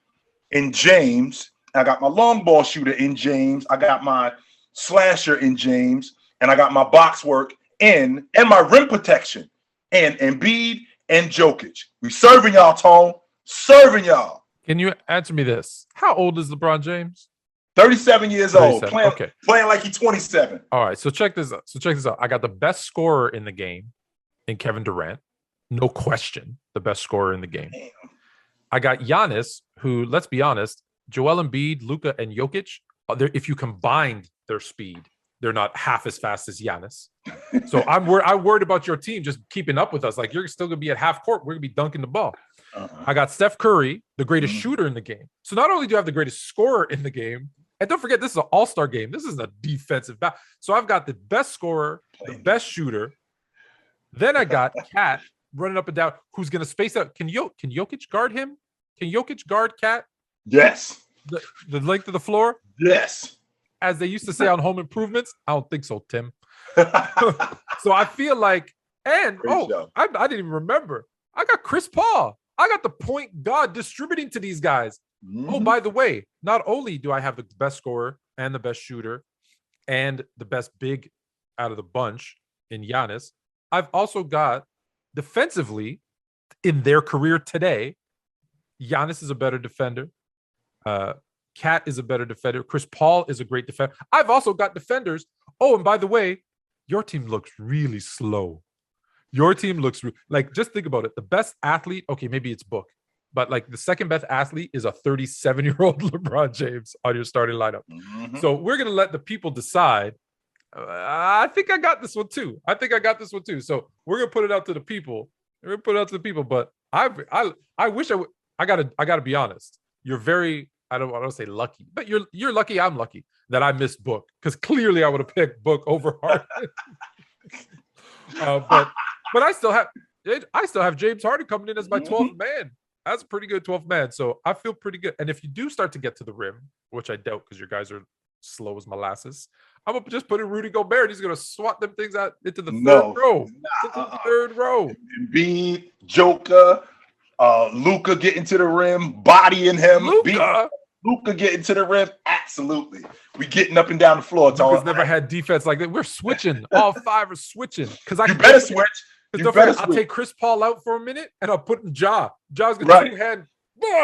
in James. I got my long ball shooter in James. I got my slasher in James. And I got my box work and my rim protection and Embiid and Jokic. We serving y'all, Tone. Serving y'all. Can you answer me this? How old is LeBron James? 37 years 37. old. Okay. Playing like he's 27. All right. So check this out. I got the best scorer in the game in Kevin Durant. No question. The best scorer in the game. Damn. I got Giannis, who, let's be honest, Joel Embiid, Luka, and Jokic, if you combined their speed, they're not half as fast as Giannis. So I'm worried about your team just keeping up with us. Like, you're still going to be at half court. We're going to be dunking the ball. I got Steph Curry, the greatest shooter in the game. So not only do I have the greatest scorer in the game, and don't forget, this is an all-star game. This is a defensive battle. So I've got the best scorer, the best shooter. Then I got Cat running up and down, who's going to space out. Can Jokic guard him? Can Jokic guard Cat? Yes. The length of the floor? Yes. As they used to say on Home Improvements? I don't think so, Tim. So I feel like, and I didn't even remember. I got Chris Paul. I got the point guard distributing to these guys. Oh, by the way, not only do I have the best scorer and the best shooter and the best big out of the bunch in Giannis, I've also got defensively in their career today, Giannis is a better defender. Cat is a better defender. Chris Paul is a great defender. I've also got defenders. Oh, and by the way, your team looks really slow. Your team looks like, just think about it. The best athlete, okay, maybe it's Book, but like the second best athlete is a 37-year-old LeBron James on your starting lineup. So we're going to let the people decide. I think I got this one too. So we're going to put it out to the people. But I wish I would. I gotta be honest. You're very, I don't want to say lucky, but you're lucky. I'm lucky that I missed Book, because clearly I would have picked Book over Harden. But I still have James Harden coming in as my 12th man. That's a pretty good 12th man. So I feel pretty good. And if you do start to get to the rim, which I doubt because your guys are slow as molasses, I'm gonna just put in Rudy Gobert. He's gonna swat them things out into the third row. Embiid, Joker, Luka getting to the rim, bodying him. Luka getting to the rim. Absolutely. We getting up and down the floor. Luka's never had defense like that. We're switching. All five are switching. You better switch. I'll take Chris Paul out for a minute and I'll put in Ja. Ja's gonna two-hand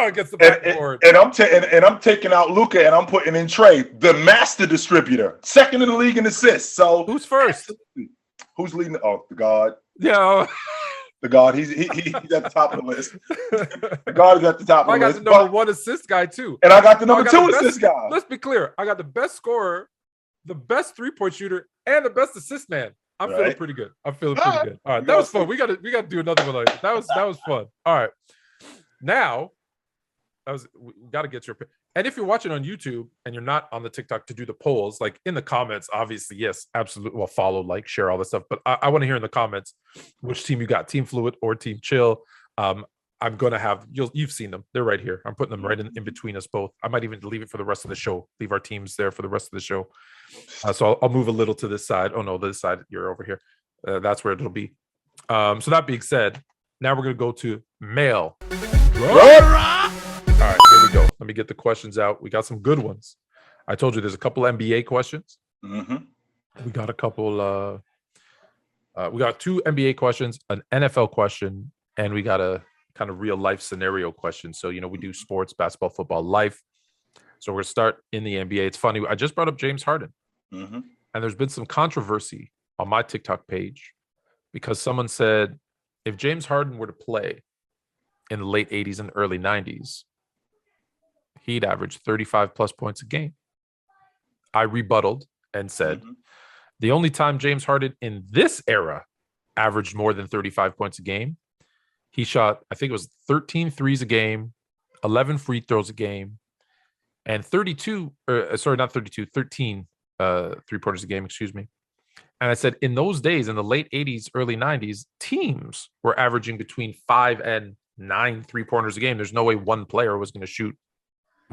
against the backboard. And I'm taking out Luka and I'm putting in Trey, the master distributor, second in the league in assists. So who's first? Who's leading? Oh, the guard. Yeah. The guard. He's at the top of the list. The guard is at the top of the list. I got the number one assist guy too. And I got the number two assist guy. Let's be clear. I got the best scorer, the best three-point shooter, and the best assist man. I'm feeling pretty good. All right, that was fun. We got to do another one like that. That was fun. All right. Now, we got to get your pick. And if you're watching on YouTube and you're not on the TikTok to do the polls, like in the comments, obviously, yes, absolutely. Well, follow, like, share all this stuff. But I want to hear in the comments which team you got, Team Fluid or Team Chill. I'm going to have, you've seen them. They're right here. I'm putting them right in between us both. I might even leave it for the rest of the show. Leave our teams there for the rest of the show. So I'll move a little to this side. Oh, no, this side. You're over here. That's where it'll be. So that being said, now we're going to go to mail. All right, here we go. Let me get the questions out. We got some good ones. I told you there's a couple NBA questions. We got a couple. We got 2 NBA questions, an NFL question, and we got a kind of real life scenario question. So, we do sports, basketball, football, life. So we're going to start in the NBA. It's funny. I just brought up James Harden. And there's been some controversy on my TikTok page because someone said if James Harden were to play in the late 80s and early 90s, he'd average 35 plus points a game. I rebutted and said, the only time James Harden in this era averaged more than 35 points a game. He shot, I think it was 13 threes a game, 11 free throws a game, and 13 3-pointers a game, excuse me. And I said, in those days, in the late 80s, early 90s, teams were averaging between 5 and 9 3-pointers a game. There's no way one player was going to shoot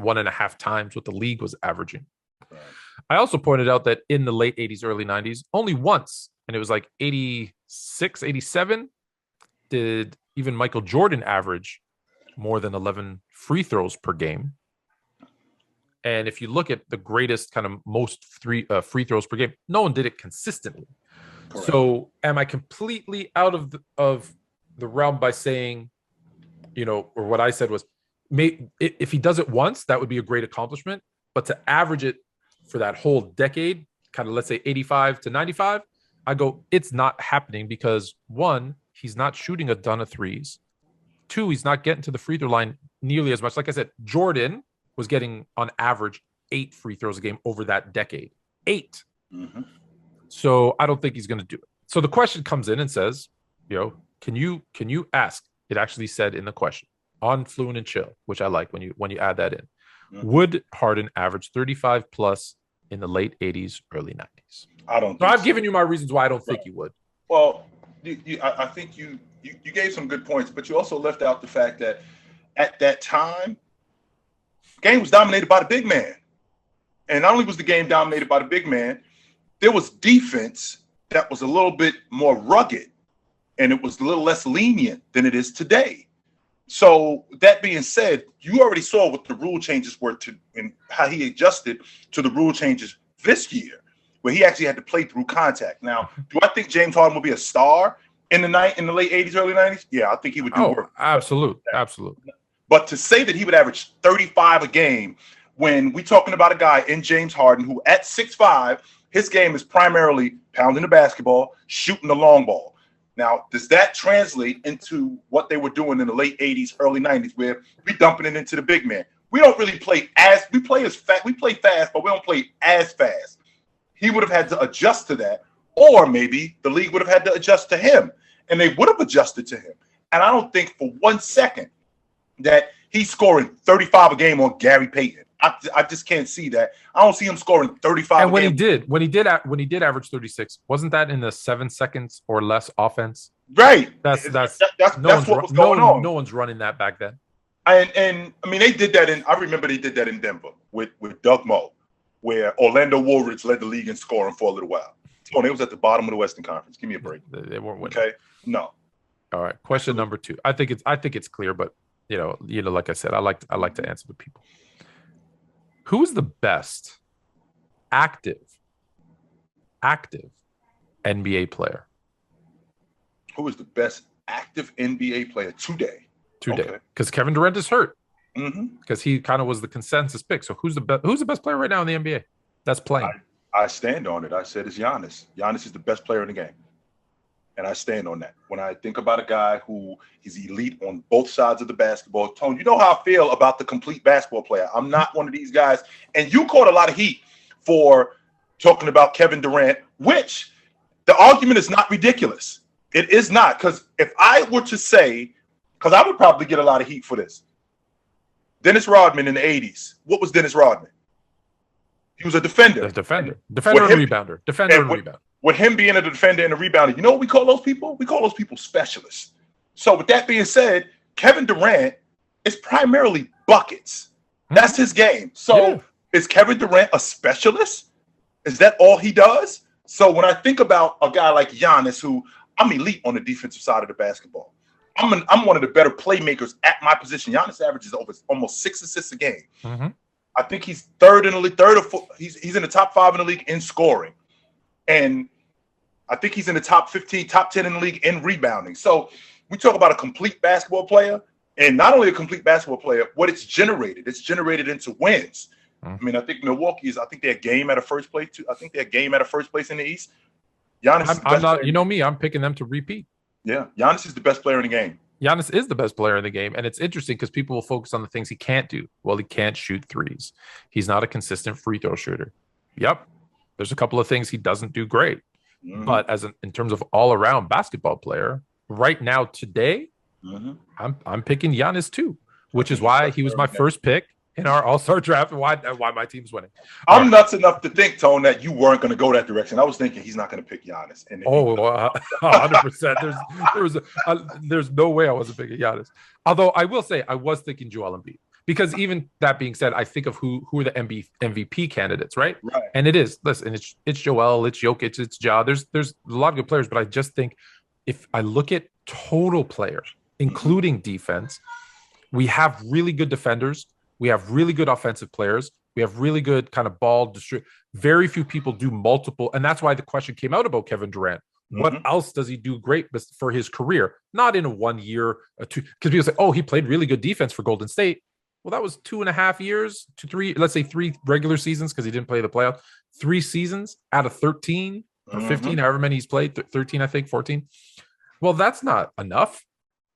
1.5 times what the league was averaging. Right. I also pointed out that in the late 80s, early 90s, only once, and it was like 86, 87, did even Michael Jordan average more than 11 free throws per game. And if you look at the greatest kind of most free throws per game, no one did it consistently. Correct. So am I completely out of the realm by saying, or what I said was, if he does it once, that would be a great accomplishment. But to average it for that whole decade, kind of let's say 85 to 95, I go, it's not happening because 1, he's not shooting a ton of threes. 2, he's not getting to the free throw line nearly as much. Like I said, Jordan was getting on average 8 free throws a game over that decade. 8. Mm-hmm. So I don't think he's going to do it. So the question comes in and says, can you ask? It actually said in the question on Fluent and Chill, which I like when you add that in. Mm-hmm. Would Harden average 35 plus in the late 80s, early 90s? I don't. So I've given you my reasons why I don't think he would. Well, I think you gave some good points, but you also left out the fact that at that time, the game was dominated by the big man. And not only was the game dominated by the big man, there was defense that was a little bit more rugged and it was a little less lenient than it is today. So that being said, you already saw what the rule changes were and how he adjusted to the rule changes this year, where he actually had to play through contact. Now, do I think James Harden will be a star in the late 80s, early 90s? Yeah, I think he would do work. Absolutely. But to say that he would average 35 a game when we're talking about a guy in James Harden who at 6'5", his game is primarily pounding the basketball, shooting the long ball. Now, does that translate into what they were doing in the late 80s, early 90s, where we dumping it into the big man? We don't really play we play fast, but we don't play as fast. He would have had to adjust to that, or maybe the league would have had to adjust to him, and they would have adjusted to him. And I don't think for 1 second that he's scoring 35 a game on Gary Payton. I just can't see that. I don't see him scoring 35. And when he did average 36, wasn't that in the 7 seconds or less offense? Right. That's what was going on. No one's running that back then. And I mean, they did that I remember they did that in Denver with Doug Moe, where Orlando Woolridge led the league in scoring for a little while. Come on, it was at the bottom of the Western Conference. Give me a break. They weren't winning. Okay. No. All right. Question number 2. I think it's clear, but like I said, I like to answer the people. Who's the best active NBA player? Who is the best active NBA player today? Because Kevin Durant is hurt. Mm-hmm. Because he kind of was the consensus pick. So who's the best player right now in the NBA that's playing? I stand on it. I said it's Giannis. Giannis is the best player in the game. And I stand on that. When I think about a guy who is elite on both sides of the basketball, Tone, you know how I feel about the complete basketball player. I'm not one of these guys. And you caught a lot of heat for talking about Kevin Durant, which the argument is not ridiculous. It is not. Because if I were to say, because I would probably get a lot of heat for this. Dennis Rodman in the 80s. What was Dennis Rodman? He was a defender. A defender and rebounder. Defender and rebounder. With him being a defender and a rebounder, you know what we call those people? We call those people specialists. So with that being said, Kevin Durant is primarily buckets. That's his game. So is Kevin Durant a specialist? Is that all he does? So when I think about a guy like Giannis, who I'm elite on the defensive side of the basketball, I'm one of the better playmakers at my position. Giannis averages over almost 6 assists a game. Mm-hmm. I think he's third in the league, third or fourth. He's in the top 5 in the league in scoring. And I think he's in the top 15, top 10 in the league in rebounding. So we talk about a complete basketball player, and not only a complete basketball player, what it's generated into wins. I mean, I think Milwaukee I think they're a game out of first place too. I think they're a game out of first place in the East. Giannis I'm not, you know me, I'm picking them to repeat. Yeah, Giannis is the best player in the game. Giannis is the best player in the game, and it's interesting because people will focus on the things he can't do. Well, he can't shoot threes. He's not a consistent free throw shooter. Yep. There's a couple of things he doesn't do great. But in terms of all around basketball player, right now today, I'm picking Giannis too, which is why he was my first pick in our All-Star draft. And why my team's winning. I'm nuts enough to think, Tone, that you weren't going to go that direction. I was thinking he's not going to pick Giannis. And 100%. There's no way I wasn't picking Giannis. Although I will say I was thinking Joel Embiid. Because even that being said, I think of who are the MVP candidates, right? And it's Joel, it's Jokic, it's Ja. There's a lot of good players, but I just think if I look at total players, including defense, we have really good defenders, we have really good offensive players, we have really good kind of ball distribute. Very few people do multiple, and that's why the question came out about Kevin Durant. What else does he do great for his career? Not in a 1 year or two, because people say, "Oh, he played really good defense for Golden State." Well, that was 2.5 years to 3, let's say 3 regular seasons because he didn't play the playoffs. 3 seasons out of 13 or 15, however many he's played, 13, I think, 14. Well, that's not enough.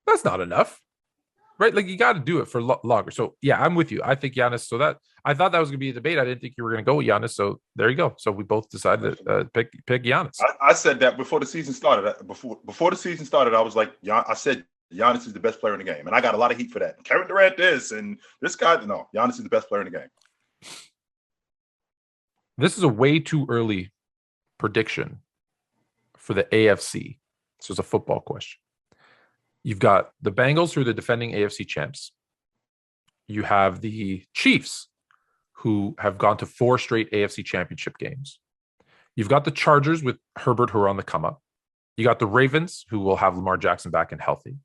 That's not enough, right? Like you got to do it for longer. So yeah, I'm with you. I think Giannis. So that I thought that was going to be a debate. I didn't think you were going to go with Giannis. So there you go. So we both decided to pick Giannis. I said that before the season started. Before the season started, I was like, I said Giannis is the best player in the game. And I got a lot of heat for that. Kevin Durant this and this guy. No, Giannis is the best player in the game. This is a way too early prediction for the AFC. This is a football question. You've got the Bengals, who are the defending AFC champs. You have the Chiefs, who have gone to 4 straight AFC championship games. You've got the Chargers with Herbert, who are on the come up. You got the Ravens, who will have Lamar Jackson back and healthy.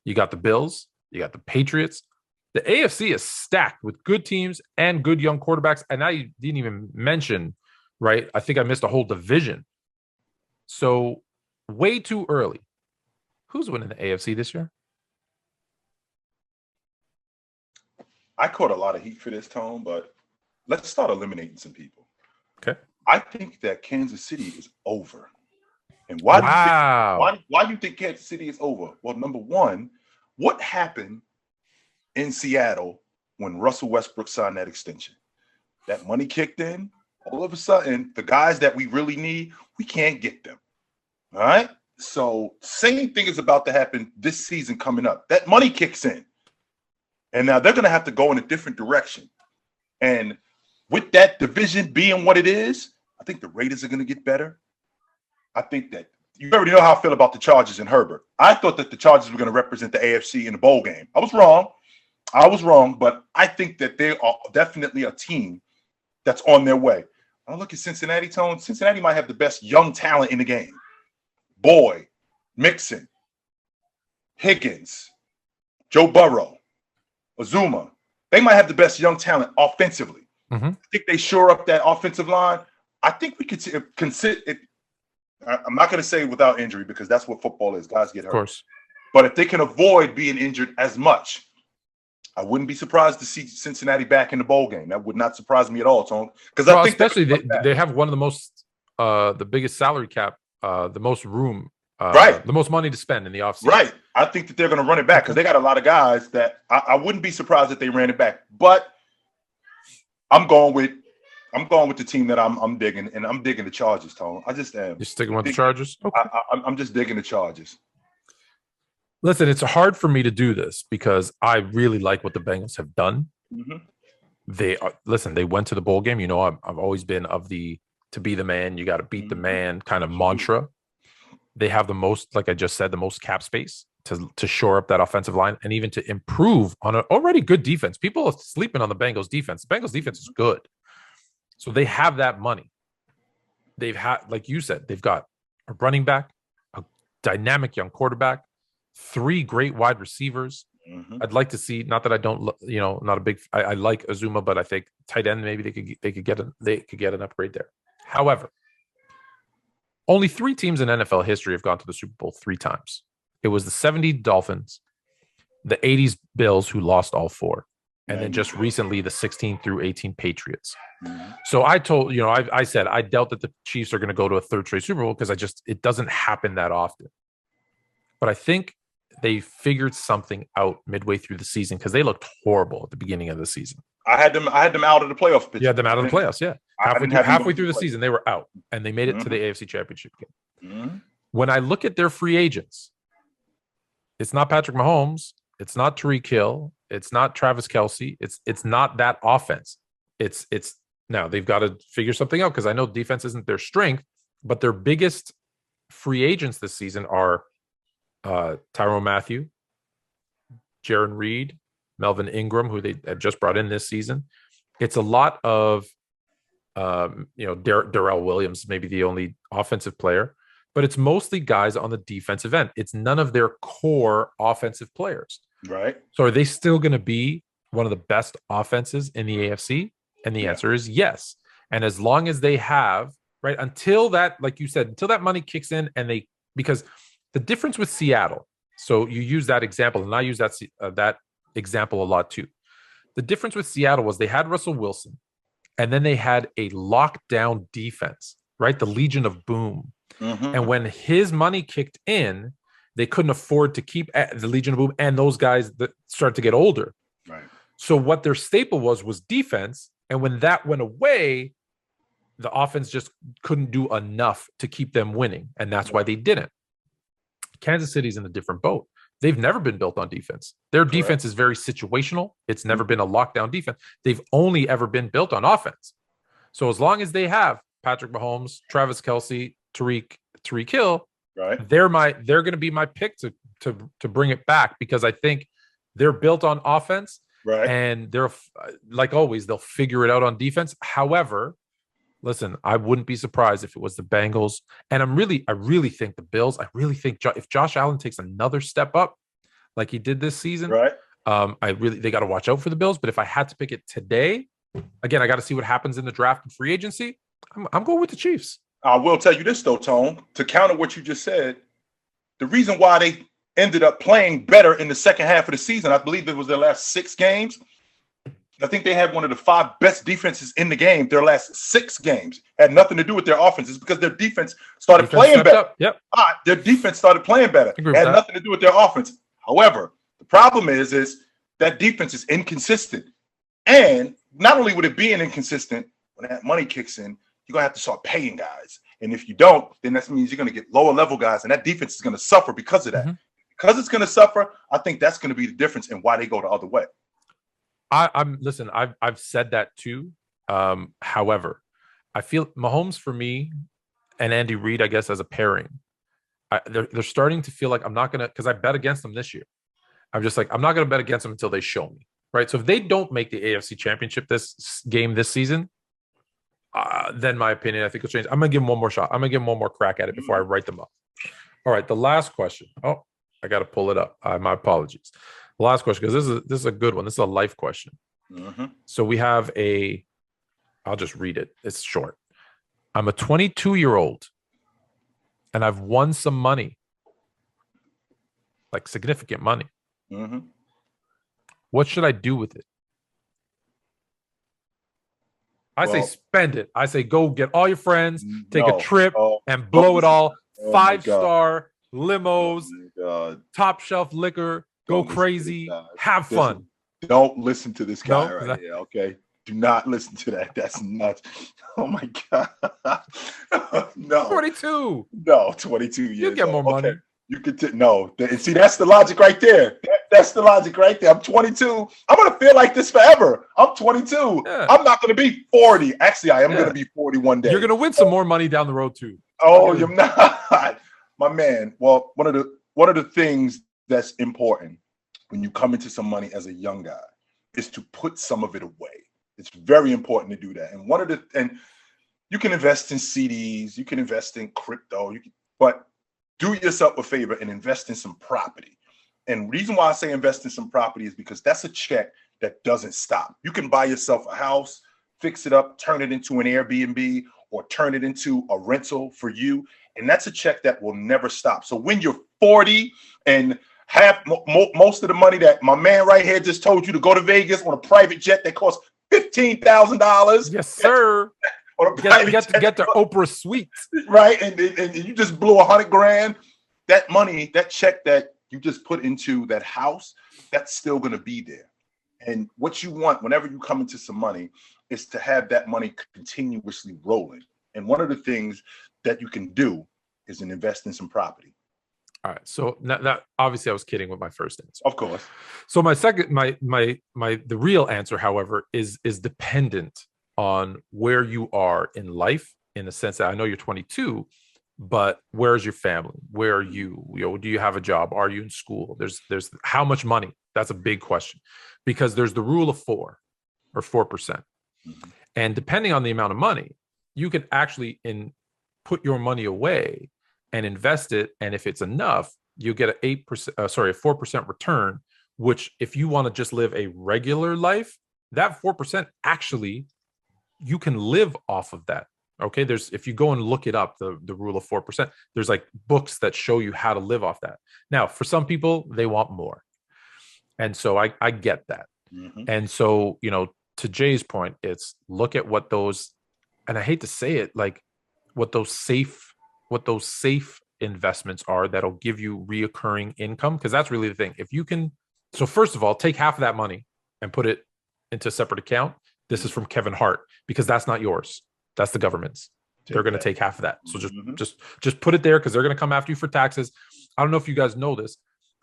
You got the Bills. You got the Patriots. The AFC is stacked with good teams and good young quarterbacks. And I didn't even mention, right? I think I missed a whole division. So way too early. Who's winning the AFC this year? I caught a lot of heat for this, Tone, but let's start eliminating some people. Okay. I think that Kansas City is over. And why do you think Kansas City is over? Well, number one, what happened in Seattle when Russell Westbrook signed that extension? That money kicked in. All of a sudden, the guys that we really need, we can't get them. All right? So same thing is about to happen this season coming up. That money kicks in. And now they're going to have to go in a different direction. And with that division being what it is, I think the Raiders are going to get better. I think that you already know how I feel about the Chargers and Herbert. I thought that the Chargers were going to represent the AFC in the bowl game. I was wrong, but I think that they are definitely a team that's on their way. I look at Cincinnati, Tone. Cincinnati might have the best young talent in the game. Boyd, Mixon, Higgins, Joe Burrow, Azuma. They might have the best young talent offensively. I think they shore up that offensive line. I think we could consider it. I'm not going to say without injury because that's what football is. Guys get hurt. Of course. But if they can avoid being injured as much, I wouldn't be surprised to see Cincinnati back in the bowl game. That would not surprise me at all, Tone. Because I think especially they have one of the most, the biggest salary cap, the most room, right, the most money to spend in the offseason. Right. I think that they're going to run it back because they got a lot of guys that I wouldn't be surprised if they ran it back. But I'm going with the team that I'm digging, and I'm digging the Chargers, Tone. I just am. You're sticking with the Chargers? Okay. I'm just digging the Chargers. Listen, it's hard for me to do this because I really like what the Bengals have done. They went to the bowl game. You know, I've always been of the to be the man, you got to beat the man kind of mantra. They have the most, like I just said, the most cap space to shore up that offensive line and even to improve on an already good defense. People are sleeping on the Bengals defense. The Bengals defense is good. So they have that money. They've had, like you said, they've got a running back, a dynamic young quarterback, 3 great wide receivers. I'd like to see, not that I don't, not a big, I like Azuma, but I think tight end, maybe they could get an upgrade there. However, only 3 teams in NFL history have gone to the Super Bowl 3 times. It was the 70 Dolphins, the 80s Bills, who lost all 4, and then just recently the 16 through 18 Patriots. So I told, I said I doubt that the Chiefs are going to go to a 3rd straight Super Bowl because it doesn't happen that often. But I think they figured something out midway through the season because they looked horrible at the beginning of the season. I had them out of the playoff picture. You had them out of the playoffs, yeah. Halfway through the season, they were out, and they made it to the AFC Championship game. Mm-hmm. When I look at their free agents, it's not Patrick Mahomes, it's not Tyreek Hill, it's not Travis Kelce, it's not that offense. It's now they've got to figure something out because I know defense isn't their strength, but their biggest free agents this season are Tyrann Mathieu, Jaron Reed, Melvin Ingram, who they have just brought in this season. It's a lot of Darrell Williams, maybe the only offensive player, but it's mostly guys on the defensive end. It's none of their core offensive players. Right. So are they still going to be one of the best offenses in the AFC? And the answer is yes. And as long as they have, right, until that, like you said, until that money kicks in because the difference with Seattle, so you use that example, and I use that example a lot too. The difference with Seattle was they had Russell Wilson, and then they had a lockdown defense, right? The Legion of Boom. Mm-hmm. And when his money kicked in, they couldn't afford to keep the Legion of Boom and those guys that started to get older. Right. So what their staple was defense. And when that went away, the offense just couldn't do enough to keep them winning. And that's why they didn't. Kansas City's in a different boat. They've never been built on defense. Their defense is very situational. It's never been a lockdown defense. They've only ever been built on offense. So as long as they have Patrick Mahomes, Travis Kelce, Tyreek Hill, right, they're going to be my pick to bring it back because I think they're built on offense, right, and they're like always they'll figure it out on defense. However, listen, I wouldn't be surprised if it was the Bengals, and I really think the Bills. I really think if Josh Allen takes another step up, like he did this season, right. They got to watch out for the Bills. But if I had to pick it today, again, I got to see what happens in the draft and free agency. I'm going with the Chiefs. I will tell you this though, Tone, to counter what you just said. The reason why they ended up playing better in the second half of the season, I believe it was their last 6 games. I think they had one of the 5 best defenses in the game. Their last 6 games had nothing to do with their offense. It's because their defense started playing better. Up. Yep. Their defense started playing better. It had nothing to do with their offense. However, the problem is that defense is inconsistent. And not only would it be inconsistent, when that money kicks in, you're going to have to start paying guys. And if you don't, then that means you're going to get lower level guys. And that defense is going to suffer because of that. Mm-hmm. Because it's going to suffer, I think that's going to be the difference in why they go the other way. Listen, I've said that too. However, I feel Mahomes for me and Andy Reid, I guess, as a pairing, they're starting to feel like I'm not going to, because I bet against them this year. I'm just like, I'm not going to bet against them until they show me. Right. So if they don't make the AFC Championship this season, then my opinion, I think will change. I'm going to give them one more shot. I'm going to give them one more crack at it before I write them up. All right. The last question. Oh, I got to pull it up. My apologies. The last question, because this is a good one. This is a life question. Mm-hmm. So we have I'll just read it. It's short. I'm a 22-year-old and I've won some money, like significant money. Mm-hmm. What should I do with it? I say spend it. I say go get all your friends, take a trip, and blow it all. 5-star limos, top shelf liquor, go crazy, have fun. Don't listen to this guy right here, okay? Do not listen to that. That's nuts. Oh my God. No. 22. No, 22 years. You get more money. You could see, that's the logic right there. That's the logic right there. I'm 22. I'm gonna feel like this forever. I'm 22. Yeah. I'm not gonna be 40. Actually, I am gonna be 40 one day. You're gonna win some more money down the road too. Oh, you're not, my man. Well, one of the things that's important when you come into some money as a young guy is to put some of it away. It's very important to do that. And you can invest in CDs, you can invest in crypto, but do yourself a favor and invest in some property. And the reason why I say invest in some property is because that's a check that doesn't stop. You can buy yourself a house, fix it up, turn it into an Airbnb, or turn it into a rental for you. And that's a check that will never stop. So when you're 40 and have most of the money that my man right here just told you to go to Vegas on a private jet that costs $15,000. Yes, sir. Get the Oprah suite, right? And you just blew $100,000. That money, that check that you just put into that house, that's still going to be there. And what you want whenever you come into some money is to have that money continuously rolling. And one of the things that you can do is in investing in some property. All right. So that obviously I was kidding with my first answer. Of course. So my second, the real answer, however, is dependent on where you are in life, in the sense that I know you're 22, but where's your family? Where are you? Do you have a job? Are you in school? There's how much money? That's a big question, because there's the rule of 4 or 4%. And depending on the amount of money, you can actually put your money away and invest it. And if it's enough, you get a 4% return, which if you want to just live a regular life, that 4% actually, you can live off of that. Okay. If you go and look it up, the rule of 4%, there's like books that show you how to live off that. Now, for some people, they want more. And so I get that. And so, to Jay's point, it's look at what those, and I hate to say it, like what those safe investments are that'll give you reoccurring income. Because that's really the thing. If you can, so first of all, take half of that money and put it into a separate account. This is from Kevin Hart, because that's not yours. That's the government's. They're going to take half of that. So just put it there, because they're going to come after you for taxes. I don't know if you guys know this.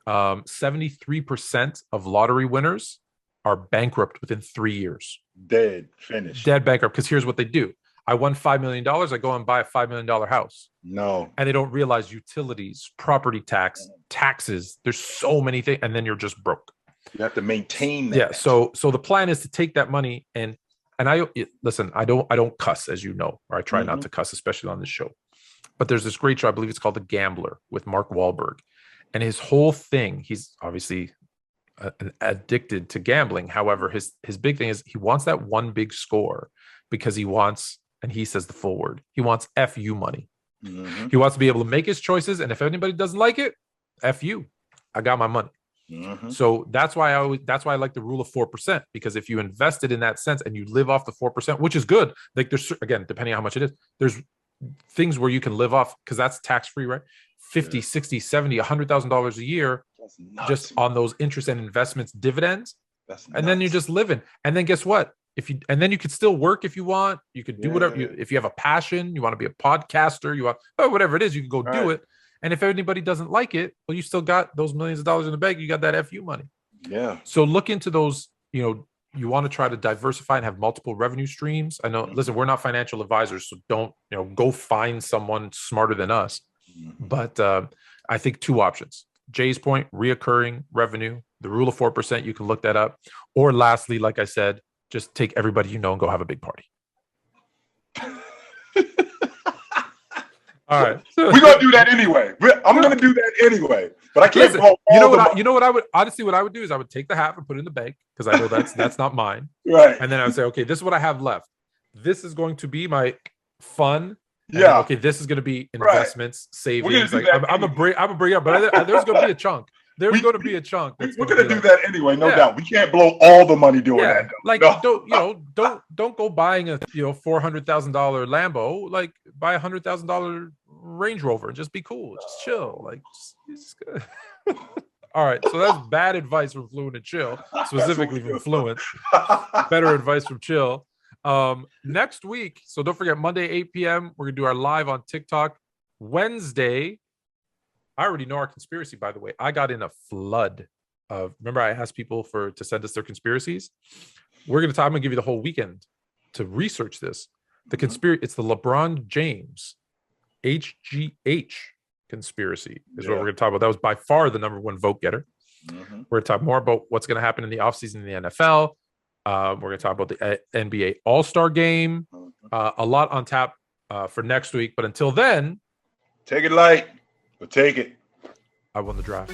73% of lottery winners are bankrupt within 3 years. Dead, finished. Dead bankrupt. Because here's what they do. I won $5 million. I go and buy a $5 million house. No. And they don't realize utilities, property tax, taxes. There's so many things. And then you're just broke. You have to maintain that. Yeah. So the plan is to take that money and listen, I don't cuss, as you know, or I try not to cuss, especially on this show. But there's this great show, I believe it's called The Gambler, with Mark Wahlberg. And his whole thing, he's obviously addicted to gambling. However, his big thing is he wants that one big score, because he wants, and he says the full word, he wants FU money. He wants to be able to make his choices. And if anybody doesn't like it, FU, I got my money. So that's why I like the rule of 4%, because if you invested in that sense and you live off the 4%, which is good, like there's, again, depending on how much it is, there's things where you can live off, because that's tax-free, right? 50, 60, 70, $100,000 a year just on those interest and investments, dividends. And then you're just living. And then guess what? And then you could still work if you want. You could do whatever. If you have a passion, you want to be a podcaster, you want, whatever it is, you can go do it. And if anybody doesn't like it, well, you still got those millions of dollars in the bank. You got that FU money. Yeah. So look into those, you want to try to diversify and have multiple revenue streams. I know, listen, we're not financial advisors, so don't, go find someone smarter than us. But I think 2 options. Jay's point, reoccurring revenue, the rule of 4%, you can look that up. Or lastly, like I said, just take everybody you know and go have a big party. All right. We're going to do that anyway. I'm going to do that anyway. But I can't. Listen, you know what I would, honestly, what I would do is I would take the half and put it in the bank, because I know that's not mine. Right. And then I would say, okay, this is what I have left. This is going to be my fun. Yeah. Okay, this is going to be investments, savings. Like I'm gonna bring up, but there's going to be a chunk. There's going to be a chunk. We're going to do that anyway, no doubt. We can't blow all the money doing that. Like don't go buying a $400,000 Lambo. Like buy $100,000 Range Rover and just be cool. Just chill. Like just good. All right, so that's bad advice from Fluent and Chill, specifically from Fluent. Better advice from Chill. Next week, so don't forget, Monday 8 p.m. we're gonna do our live on TikTok. Wednesday, I already know our conspiracy, by the way. I got in a flood of, remember I asked people to send us their conspiracies. I'm gonna give you the whole weekend to research this. The conspiracy, it's the LeBron James HGH conspiracy is what we're gonna talk about. That was by far the number 1 vote getter. We're gonna talk more about what's gonna happen in the offseason in the NFL. We're going to talk about the NBA All-Star game. A lot on tap for next week. But until then, take it light, but take it. I won the draft.